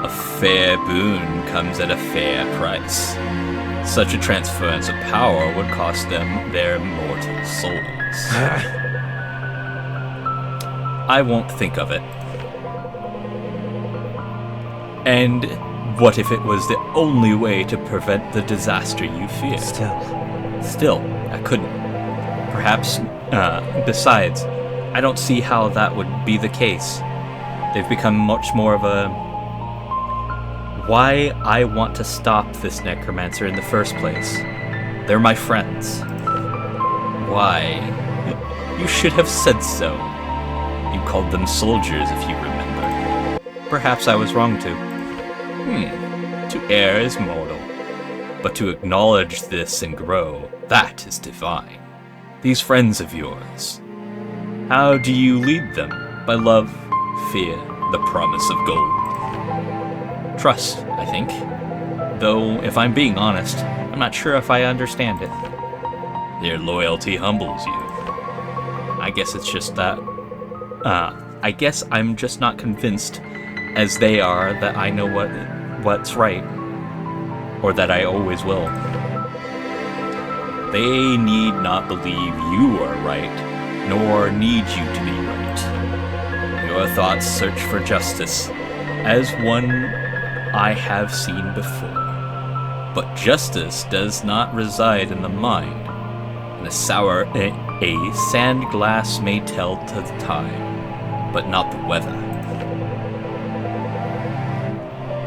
A fair boon comes at a fair price. Such a transference of power would cost them their mortal souls. I won't think of it. And what if it was the only way to prevent the disaster you fear? Still, I couldn't. Perhaps, besides, I don't see how that would be the case. They've become much more of a... Why I want to stop this necromancer in the first place. They're my friends. Why? You should have said so. You called them soldiers, if you remember. Perhaps I was wrong to. To err is mortal, but to acknowledge this and grow, that is divine. These friends of yours, how do you lead them? By love, fear, the promise of gold. Trust, I think. Though, if I'm being honest, I'm not sure if I understand it. Their loyalty humbles you. I guess it's just that... I guess I'm just not convinced, as they are, that I know what's right. Or that I always will. They need not believe you are right, nor need you to be right. Your thoughts search for justice, as one I have seen before. But justice does not reside in the mind. In a sand glass may tell to the time, but not the weather.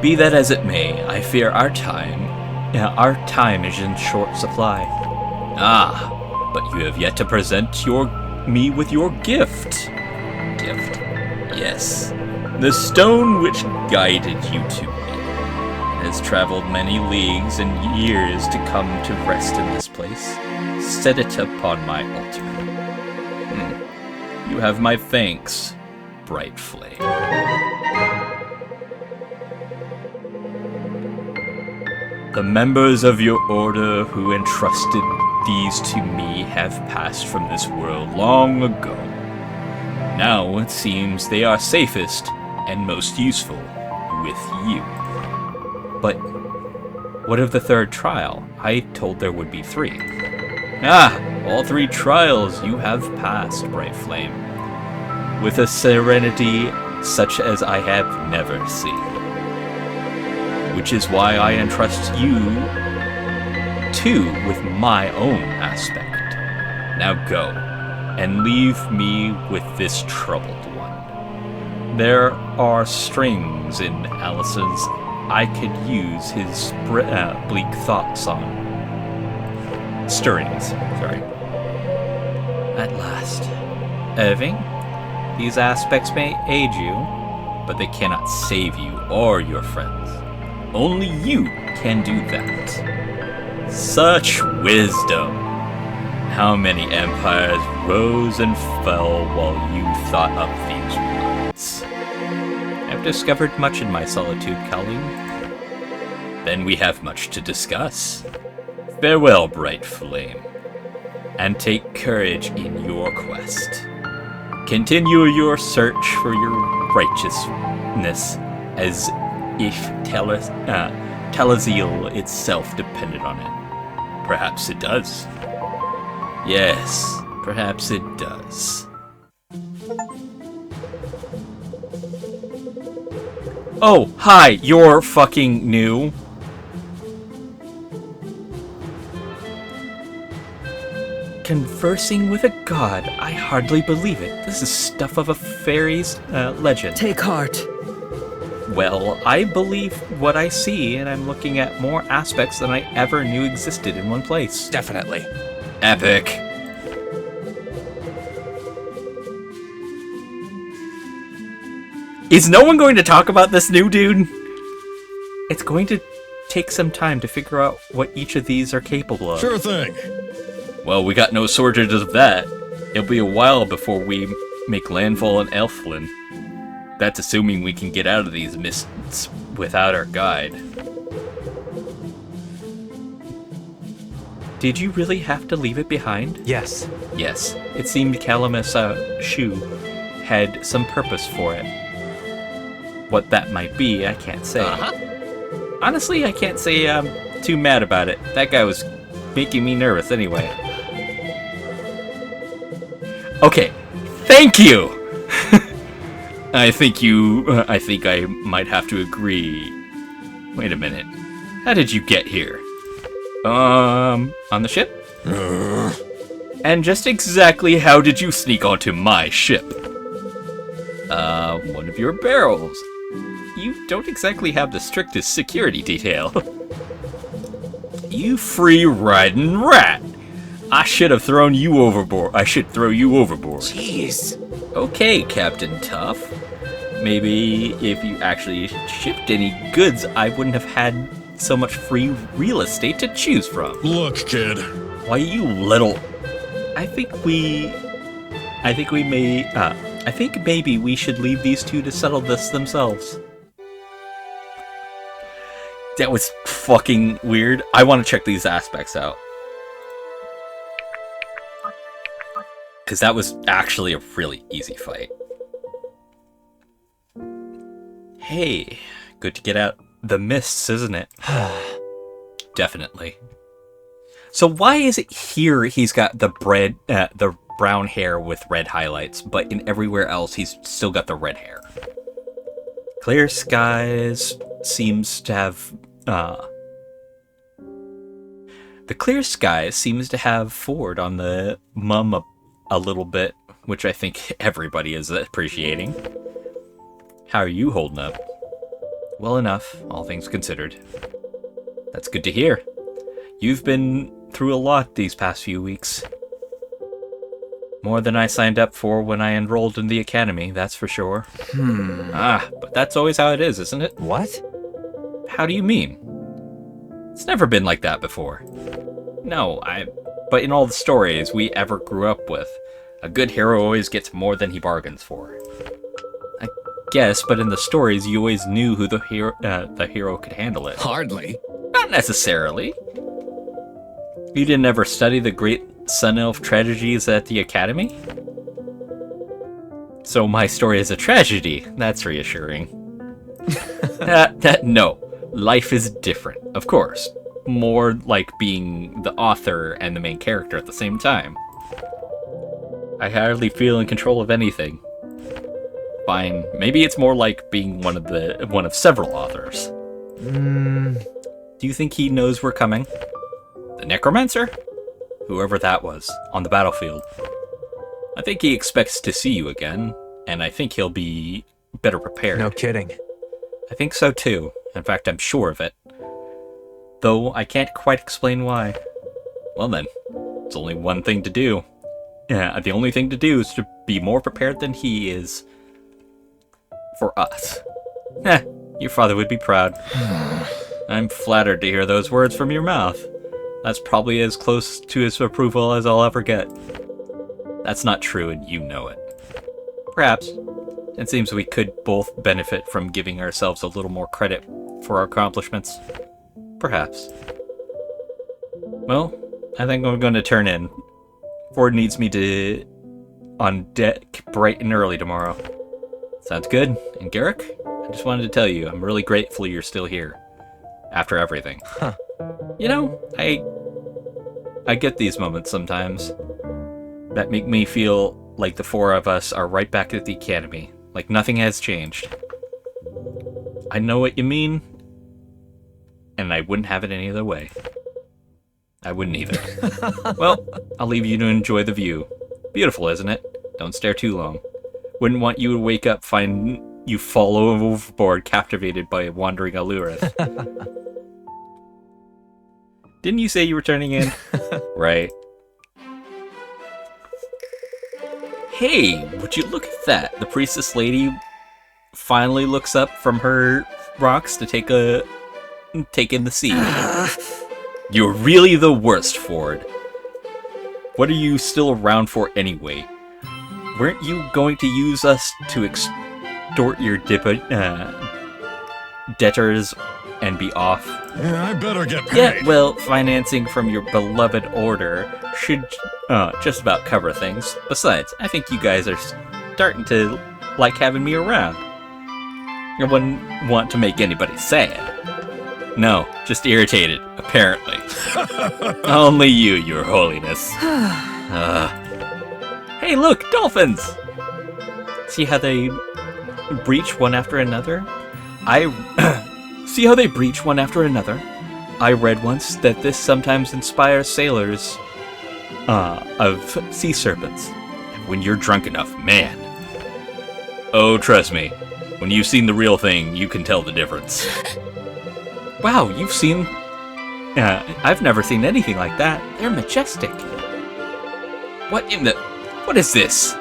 Be that as it may, I fear our time our time is in short supply. Ah, but you have yet to present me with your gift. Gift. Yes. The stone which guided you to me has traveled many leagues and years to come to rest in this place. Set it upon my altar. You have my thanks, bright flame. The members of your order who entrusted these to me have passed from this world long ago. Now it seems they are safest and most useful with you. But what of the third trial? I told there would be 3. Ah, all 3 trials you have passed, Bright Flame, with a serenity such as I have never seen. Which is why I entrust you, too, with my own aspect. Now go, and leave me with this troubled one. There are strings in Alice's I could use his bleak thoughts on. Stirrings, sorry. At last. Irving, these aspects may aid you, but they cannot save you or your friends. Only you can do that. Such wisdom! How many empires rose and fell while you thought up these words? I've discovered much in my solitude, Colleen. Then we have much to discuss. Farewell, Bright Flame, and take courage in your quest. Continue your search for your righteousness as if Talazil itself depended on it. Perhaps it does. Yes, perhaps it does. Oh, hi, you're fucking new. Conversing with a god, I hardly believe it. This is stuff of a fairy's legend. Take heart. Well, I believe what I see, and I'm looking at more aspects than I ever knew existed in one place. Definitely. Epic. Is no one going to talk about this new dude? It's going to take some time to figure out what each of these are capable of. Sure thing. Well, we got no shortage of that. It'll be a while before we make landfall in Elflin. That's assuming we can get out of these mists without our guide. Did you really have to leave it behind? Yes. Yes. It seemed Calamus' shoe had some purpose for it. What that might be, I can't say. Honestly, I can't say I'm too mad about it. That guy was making me nervous anyway. Okay, thank you! I think I might have to agree. Wait a minute. How did you get here? On the ship? And just exactly how did you sneak onto my ship? One of your barrels. You don't exactly have the strictest security detail. You free-riding rat! I should have thrown you overboard. I should throw you overboard. Jeez. Okay, Captain Tough. Maybe if you actually shipped any goods, I wouldn't have had so much free real estate to choose from. Look, kid. Why, you little... I think maybe we should leave these two to settle this themselves. That was fucking weird. I want to check these aspects out. Because that was actually a really easy fight. Hey, good to get out the mists, isn't it? Definitely. So why is it here he's got the brown hair with red highlights, but in everywhere else he's still got the red hair? Clear skies seems to have... The clear skies seems to have Ford on the mum a little bit, which I think everybody is appreciating. How are you holding up? Well enough, all things considered. That's good to hear. You've been through a lot these past few weeks. More than I signed up for when I enrolled in the academy, that's for sure. But that's always how it is, isn't it? What? How do you mean? It's never been like that before. No, but in all the stories we ever grew up with, a good hero always gets more than he bargains for. I guess, but in the stories you always knew who the hero could handle it. Hardly. Not necessarily. You didn't ever study the great Sun Elf tragedies at the academy? So my story is a tragedy. That's reassuring. No. Life is different, of course. More like being the author and the main character at the same time. I hardly feel in control of anything. Fine, maybe it's more like being one of several authors. Do you think he knows we're coming? The Necromancer? Whoever that was, on the battlefield. I think he expects to see you again, and I think he'll be better prepared. No kidding. I think so too. In fact, I'm sure of it. Though I can't quite explain why. Well then, it's only one thing to do. Yeah, the only thing to do is to be more prepared than he is. For us. Your father would be proud. I'm flattered to hear those words from your mouth. That's probably as close to his approval as I'll ever get. That's not true, and you know it. Perhaps. It seems we could both benefit from giving ourselves a little more credit for our accomplishments. Perhaps. Well, I think I'm going to turn in. Ford needs me on deck bright and early tomorrow. Sounds good. And Garrick, I just wanted to tell you, I'm really grateful you're still here. After everything. Huh. You know, I get these moments sometimes that make me feel like the four of us are right back at the academy, like nothing has changed. I know what you mean, and I wouldn't have it any other way. I wouldn't either. Well, I'll leave you to enjoy the view. Beautiful, isn't it? Don't stare too long. Wouldn't want you to wake up, find you fall overboard, captivated by a wandering Allureth. Didn't you say you were turning in? Right. Hey, would you look at that? The priestess lady finally looks up from her rocks to take in the sea. You're really the worst, Ford. What are you still around for anyway? Weren't you going to use us to extort your debtors and be off? I better get paid. Yeah, well, financing from your beloved order should just about cover things. Besides, I think you guys are starting to like having me around. I wouldn't want to make anybody sad. No, just irritated, apparently. Only you, your holiness. Hey, look, dolphins! See how they breach one after another? See how they breach one after another? I read once that this sometimes inspires sailors of sea serpents. When you're drunk enough, man. Oh, trust me. When you've seen the real thing, you can tell the difference. Wow, you've seen... I've never seen anything like that. They're majestic. What in the... What is this?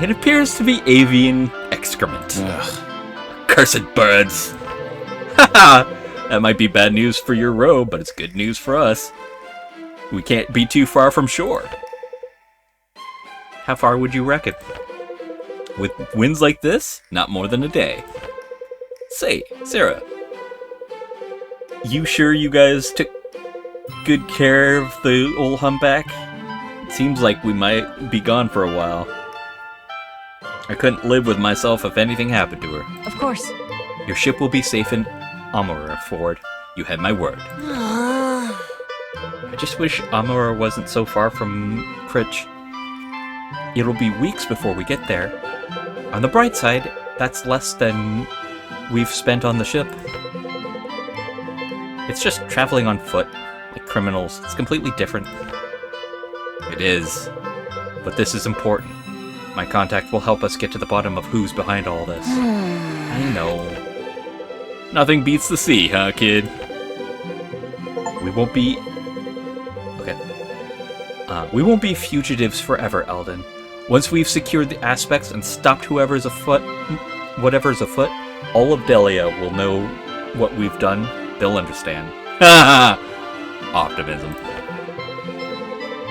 It appears to be avian excrement. Ugh. Cursed birds. Haha! That might be bad news for your robe, but it's good news for us. We can't be too far from shore. How far would you reckon? With winds like this, not more than a day. Say, Sarah, you sure you guys took good care of the old humpback? It seems like we might be gone for a while. I couldn't live with myself if anything happened to her. Of course. Your ship will be safe in Amara, Ford. You had my word. I just wish Amara wasn't so far from Critch. It'll be weeks before we get there. On the bright side, that's less than we've spent on the ship. It's just traveling on foot, like criminals. It's completely different. It is. But this is important. My contact will help us get to the bottom of who's behind all this. I know. Nothing beats the sea, huh, kid? We won't be... Okay. We won't be fugitives forever, Eldon. Once we've secured the aspects and stopped whatever's afoot, all of Delia will know what we've done. They'll understand. Optimism.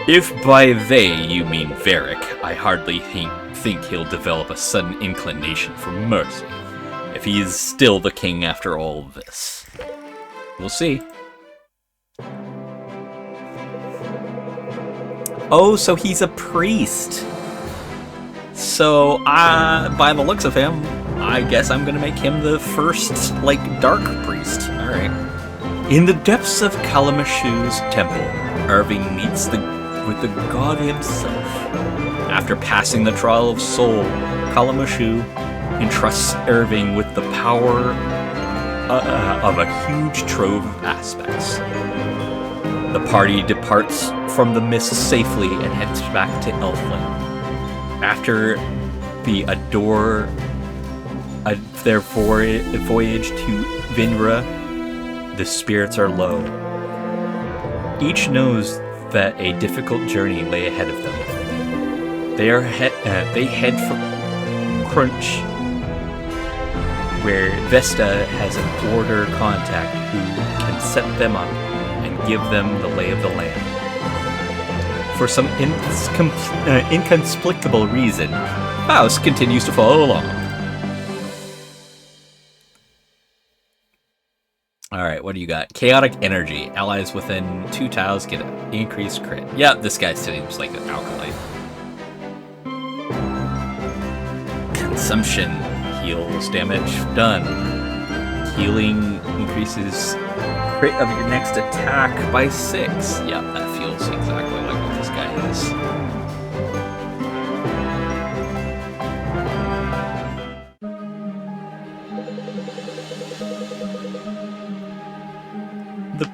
If by they you mean Varric, I hardly think he'll develop a sudden inclination for mercy, if he is still the king after all this. We'll see. Oh, so he's a priest. So, by the looks of him, I guess I'm gonna make him the first, dark priest. Alright. In the depths of Kalamashu's temple, Irving meets with the god himself. After passing the trial of soul, Kalamashu entrusts Irving with the power of a huge trove of aspects. The party departs from the mist safely and heads back to Elfland. After their voyage to Vinra, the spirits are low. Each knows that a difficult journey lay ahead of them. They head for Crunch, where Vesta has an order contact who can set them up and give them the lay of the land. For some inexplicable reason, Faust continues to follow along. Alright, what do you got? Chaotic energy. Allies within 2 tiles get an increased crit. Yeah, this guy seems like an alkali. Consumption. Heals damage. Done. Healing increases crit of your next attack by 6. Yeah, that feels exactly like what this guy is. The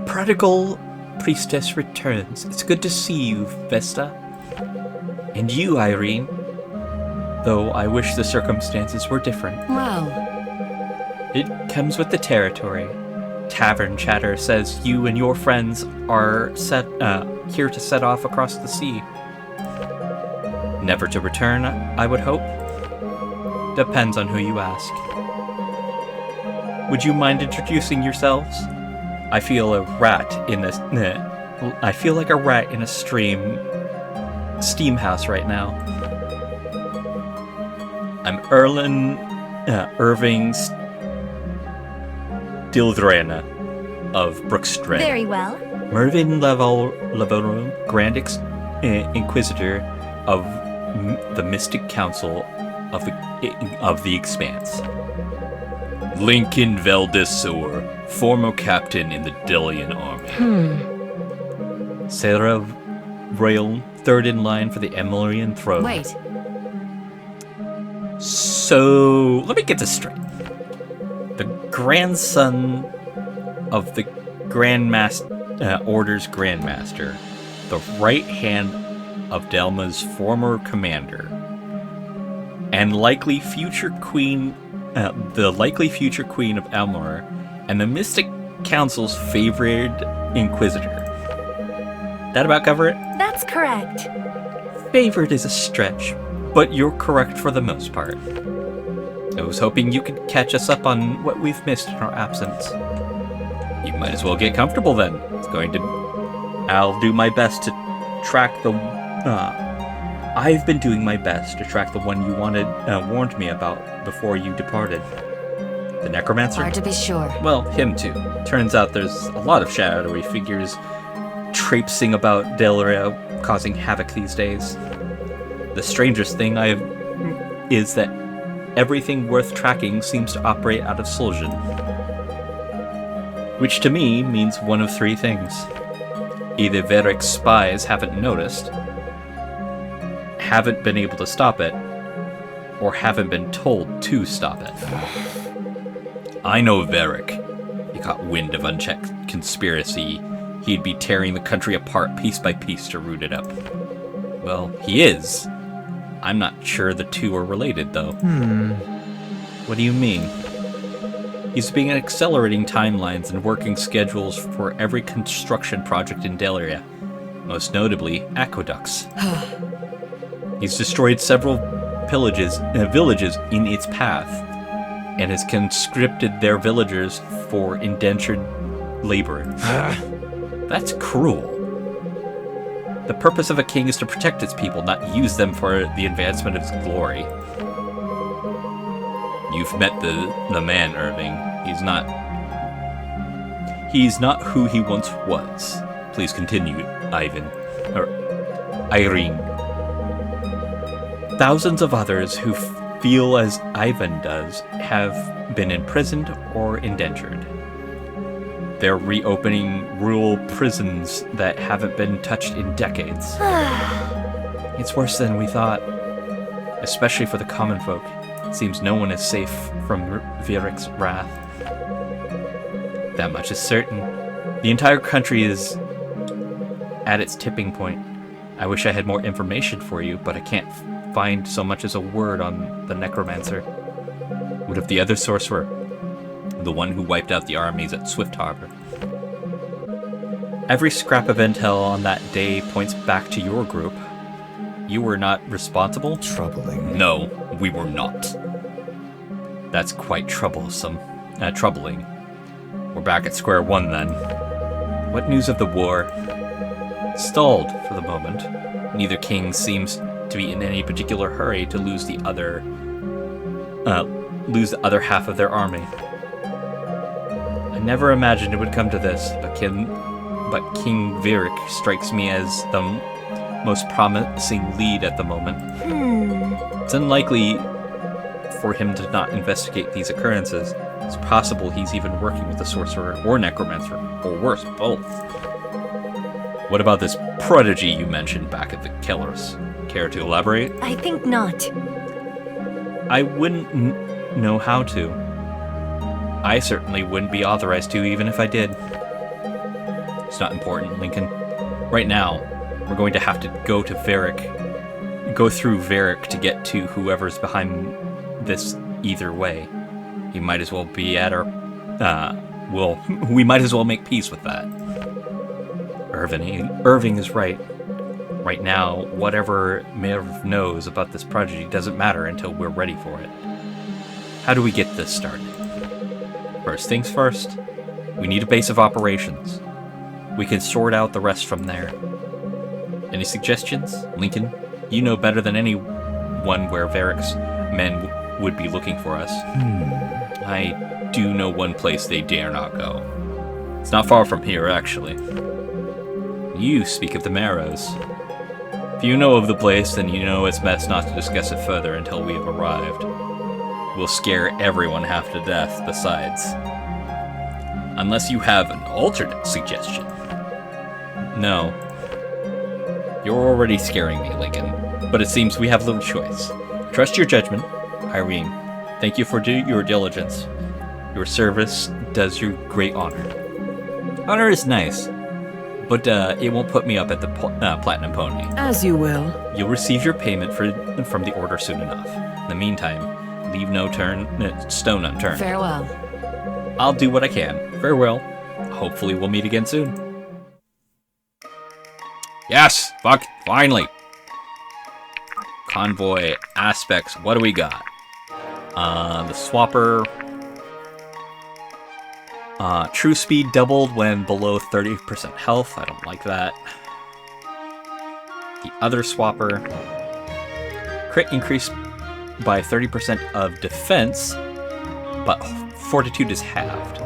prodigal priestess returns. It's good to see you, Vesta. And you, Irene. Though I wish the circumstances were different. Well, it comes with the territory. Tavern chatter says you and your friends are here to set off across the sea. Never to return, I would hope. Depends on who you ask. Would you mind introducing yourselves? I feel like a rat in a steam house right now. I'm Irving Dildrena of Brookstred. Very well. Mervyn Lavorum, Grand Inquisitor of the Mystic Council of the Expanse. Lincoln Veldesor, former captain in the Delian army. Sarah Rail, third in line for the Emilian throne. wait. So, let me get this straight. The grandson of the Order's Grandmaster, the right hand of Delma's former commander, and the likely future queen of Elmore, and the Mystic Council's favorite Inquisitor. That about cover it? That's correct. Favorite is a stretch, but you're correct for the most part. I was hoping you could catch us up on what we've missed in our absence. You might as well get comfortable then. I'll do my best to track the... I've been doing my best to track the one you warned me about before you departed. The Necromancer? Hard to be sure. Well, him too. Turns out there's a lot of shadowy figures traipsing about Delaria, causing havoc these days. The strangest thing is that everything worth tracking seems to operate out of Soljan. Which to me means one of 3 things. Either Verric's spies haven't noticed, haven't been able to stop it, or haven't been told to stop it. I know Varric. He caught wind of unchecked conspiracy. He'd be tearing the country apart piece by piece to root it up. Well, he is. I'm not sure the two are related, though. What do you mean? He's been accelerating timelines and working schedules for every construction project in Delaria, most notably aqueducts. He's destroyed several villages in its path, and has conscripted their villagers for indentured labor. That's cruel. The purpose of a king is to protect its people, not use them for the advancement of his glory. You've met the man, Irving. He's not who he once was. Please continue, Irene. Thousands of others who feel as Ivan does have been imprisoned or indentured. They're reopening rural prisons that haven't been touched in decades. It's worse than we thought, especially for the common folk. It seems no one is safe from Virik's wrath. That much is certain. The entire country is at its tipping point. I wish I had more information for you, but I can't find so much as a word on the necromancer. What of the other sorcerer? The one who wiped out the armies at Swift Harbor. Every scrap of intel on that day points back to your group. You were not responsible? Troubling. No, we were not. That's quite troubling. We're back at square one then. What news of the war? Stalled for the moment. Neither king seems to be in any particular hurry to lose the other half of their army. I never imagined it would come to this, but King Virik strikes me as the most promising lead at the moment. It's unlikely for him to not investigate these occurrences. It's possible he's even working with the sorcerer or necromancer, or worse, both. What about this prodigy you mentioned back at the Killers? Care to elaborate? I think not. I wouldn't know how to. I certainly wouldn't be authorized to, even if I did. It's not important, Lincoln. Right now, we're going to have to go through Virik to get to whoever's behind this either way. He might as well be at our... we might as well make peace with that. Irving is right. Right now, whatever Merv knows about this prodigy doesn't matter until we're ready for it. How do we get this started? First things first, we need a base of operations. We can sort out the rest from there. Any suggestions, Lincoln? You know better than anyone where Varric's men would be looking for us. I do know one place they dare not go. It's not far from here, actually. You speak of the Marrows. If you know of the place, then you know it's best not to discuss it further until we have arrived. We'll scare everyone half to death, besides. Unless you have an alternate suggestion. No. You're already scaring me, Lincoln, but it seems we have little choice. Trust your judgment, Irene. Thank you for your diligence. Your service does you great honor. Honor is nice, but it won't put me up at the Platinum Pony. As you will. You'll receive your payment from the order soon enough. In the meantime, leave no stone unturned. Farewell. I'll do what I can. Farewell. Hopefully we'll meet again soon. Yes! Fuck! Finally! Convoy aspects. What do we got? The swapper. True speed doubled when below 30% health. I don't like that. The other swapper. Crit increased by 30% of defense, but fortitude is halved.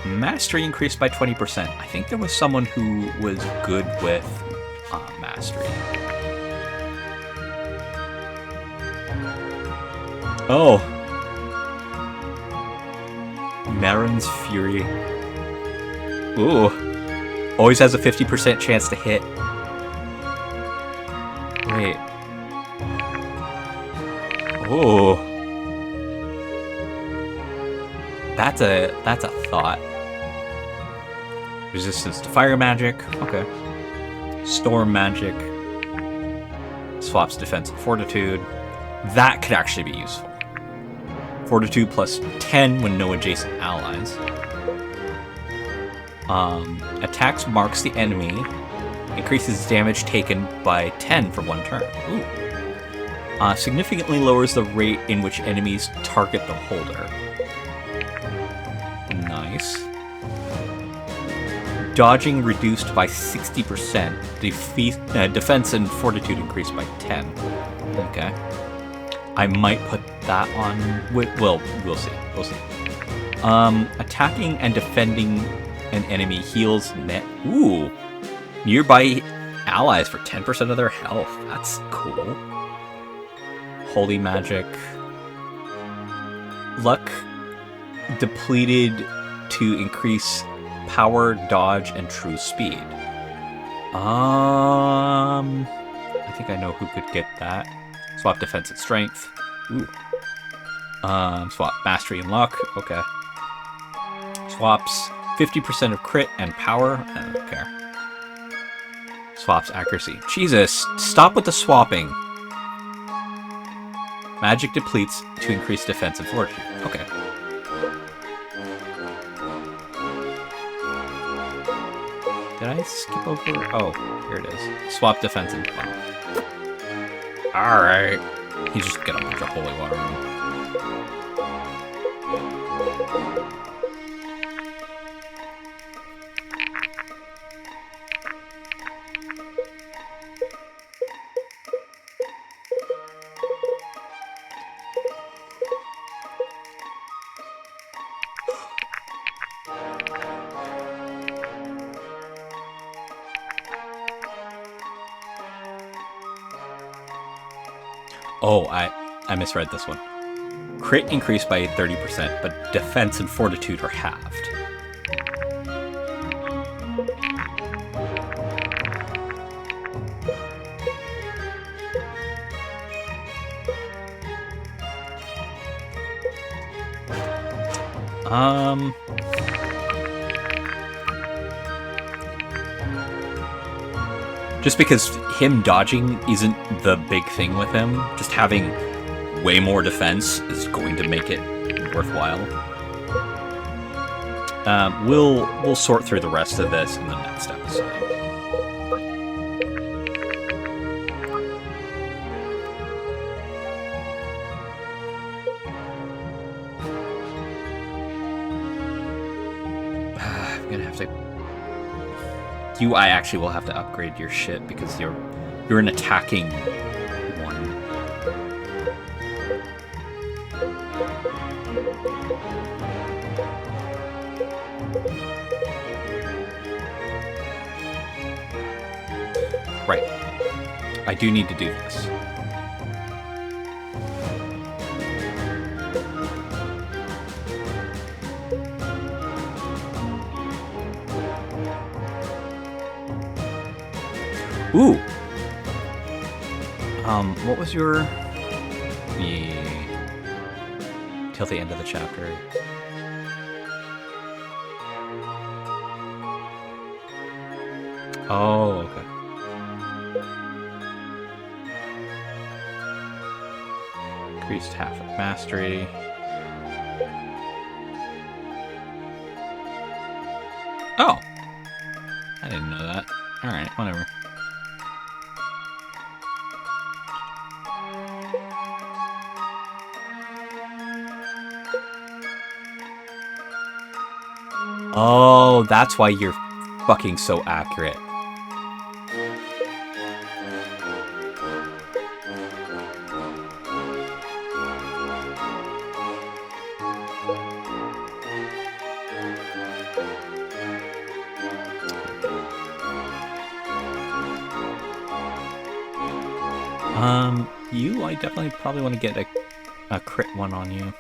Mastery increased by 20%. I think there was someone who was good with mastery. Oh. Marin's Fury. Ooh. Always has a 50% chance to hit. Wait. Ooh. That's a thought. Resistance to fire magic. Okay. Storm magic. Swaps defense and fortitude. That could actually be useful. Fortitude plus 10 when no adjacent allies. Attacks marks the enemy. Increases damage taken by 10 for 1 turn. Ooh. Significantly lowers the rate in which enemies target the holder. Nice. Dodging reduced by 60%. Defense and fortitude increased by 10. Okay. I might put that on. We'll see. We'll see. Attacking and defending an enemy heals net. Ooh. Nearby allies for 10% of their health. That's cool. Holy magic. Luck depleted to increase power, dodge, and true speed. I think I know who could get that. Swap defense and strength. Ooh. Swap mastery and luck. Okay. Swaps 50% of crit and power. I don't care. Swaps accuracy. Jesus, stop with the swapping. Magic depletes to increase defense and fortitude. Okay. Did I skip over? Oh, here it is. Swap defense and power. Alright. He's just got a bunch of holy water on him. Oh, I misread this one. Crit increased by 30%, but defense and fortitude are halved. Just because him dodging isn't the big thing with him, just having way more defense is going to make it worthwhile. We'll sort through the rest of this in the next episode. I'm gonna have to. I actually will have to upgrade your shit because you're an attacking one. Right. I do need to do this. Ooh. What was your... Yeah. Till the end of the chapter. Oh, okay. Increased half of mastery. Oh! I didn't know that. Alright, whatever. Oh, that's why you're fucking so accurate. I definitely probably want to get a crit one on you.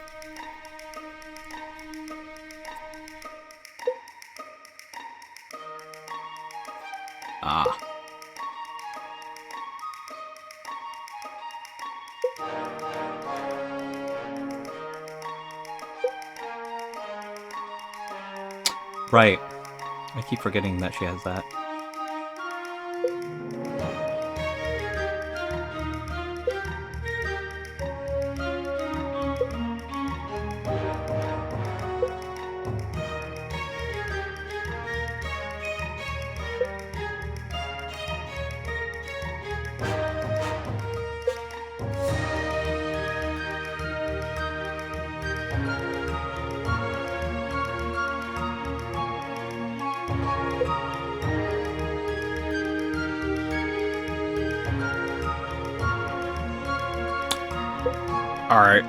Ah. Right. I keep forgetting that she has that. Alright.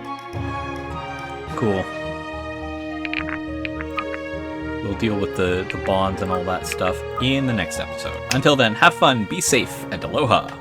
Cool. We'll deal with the bonds and all that stuff in the next episode. Until then, have fun, be safe, and aloha!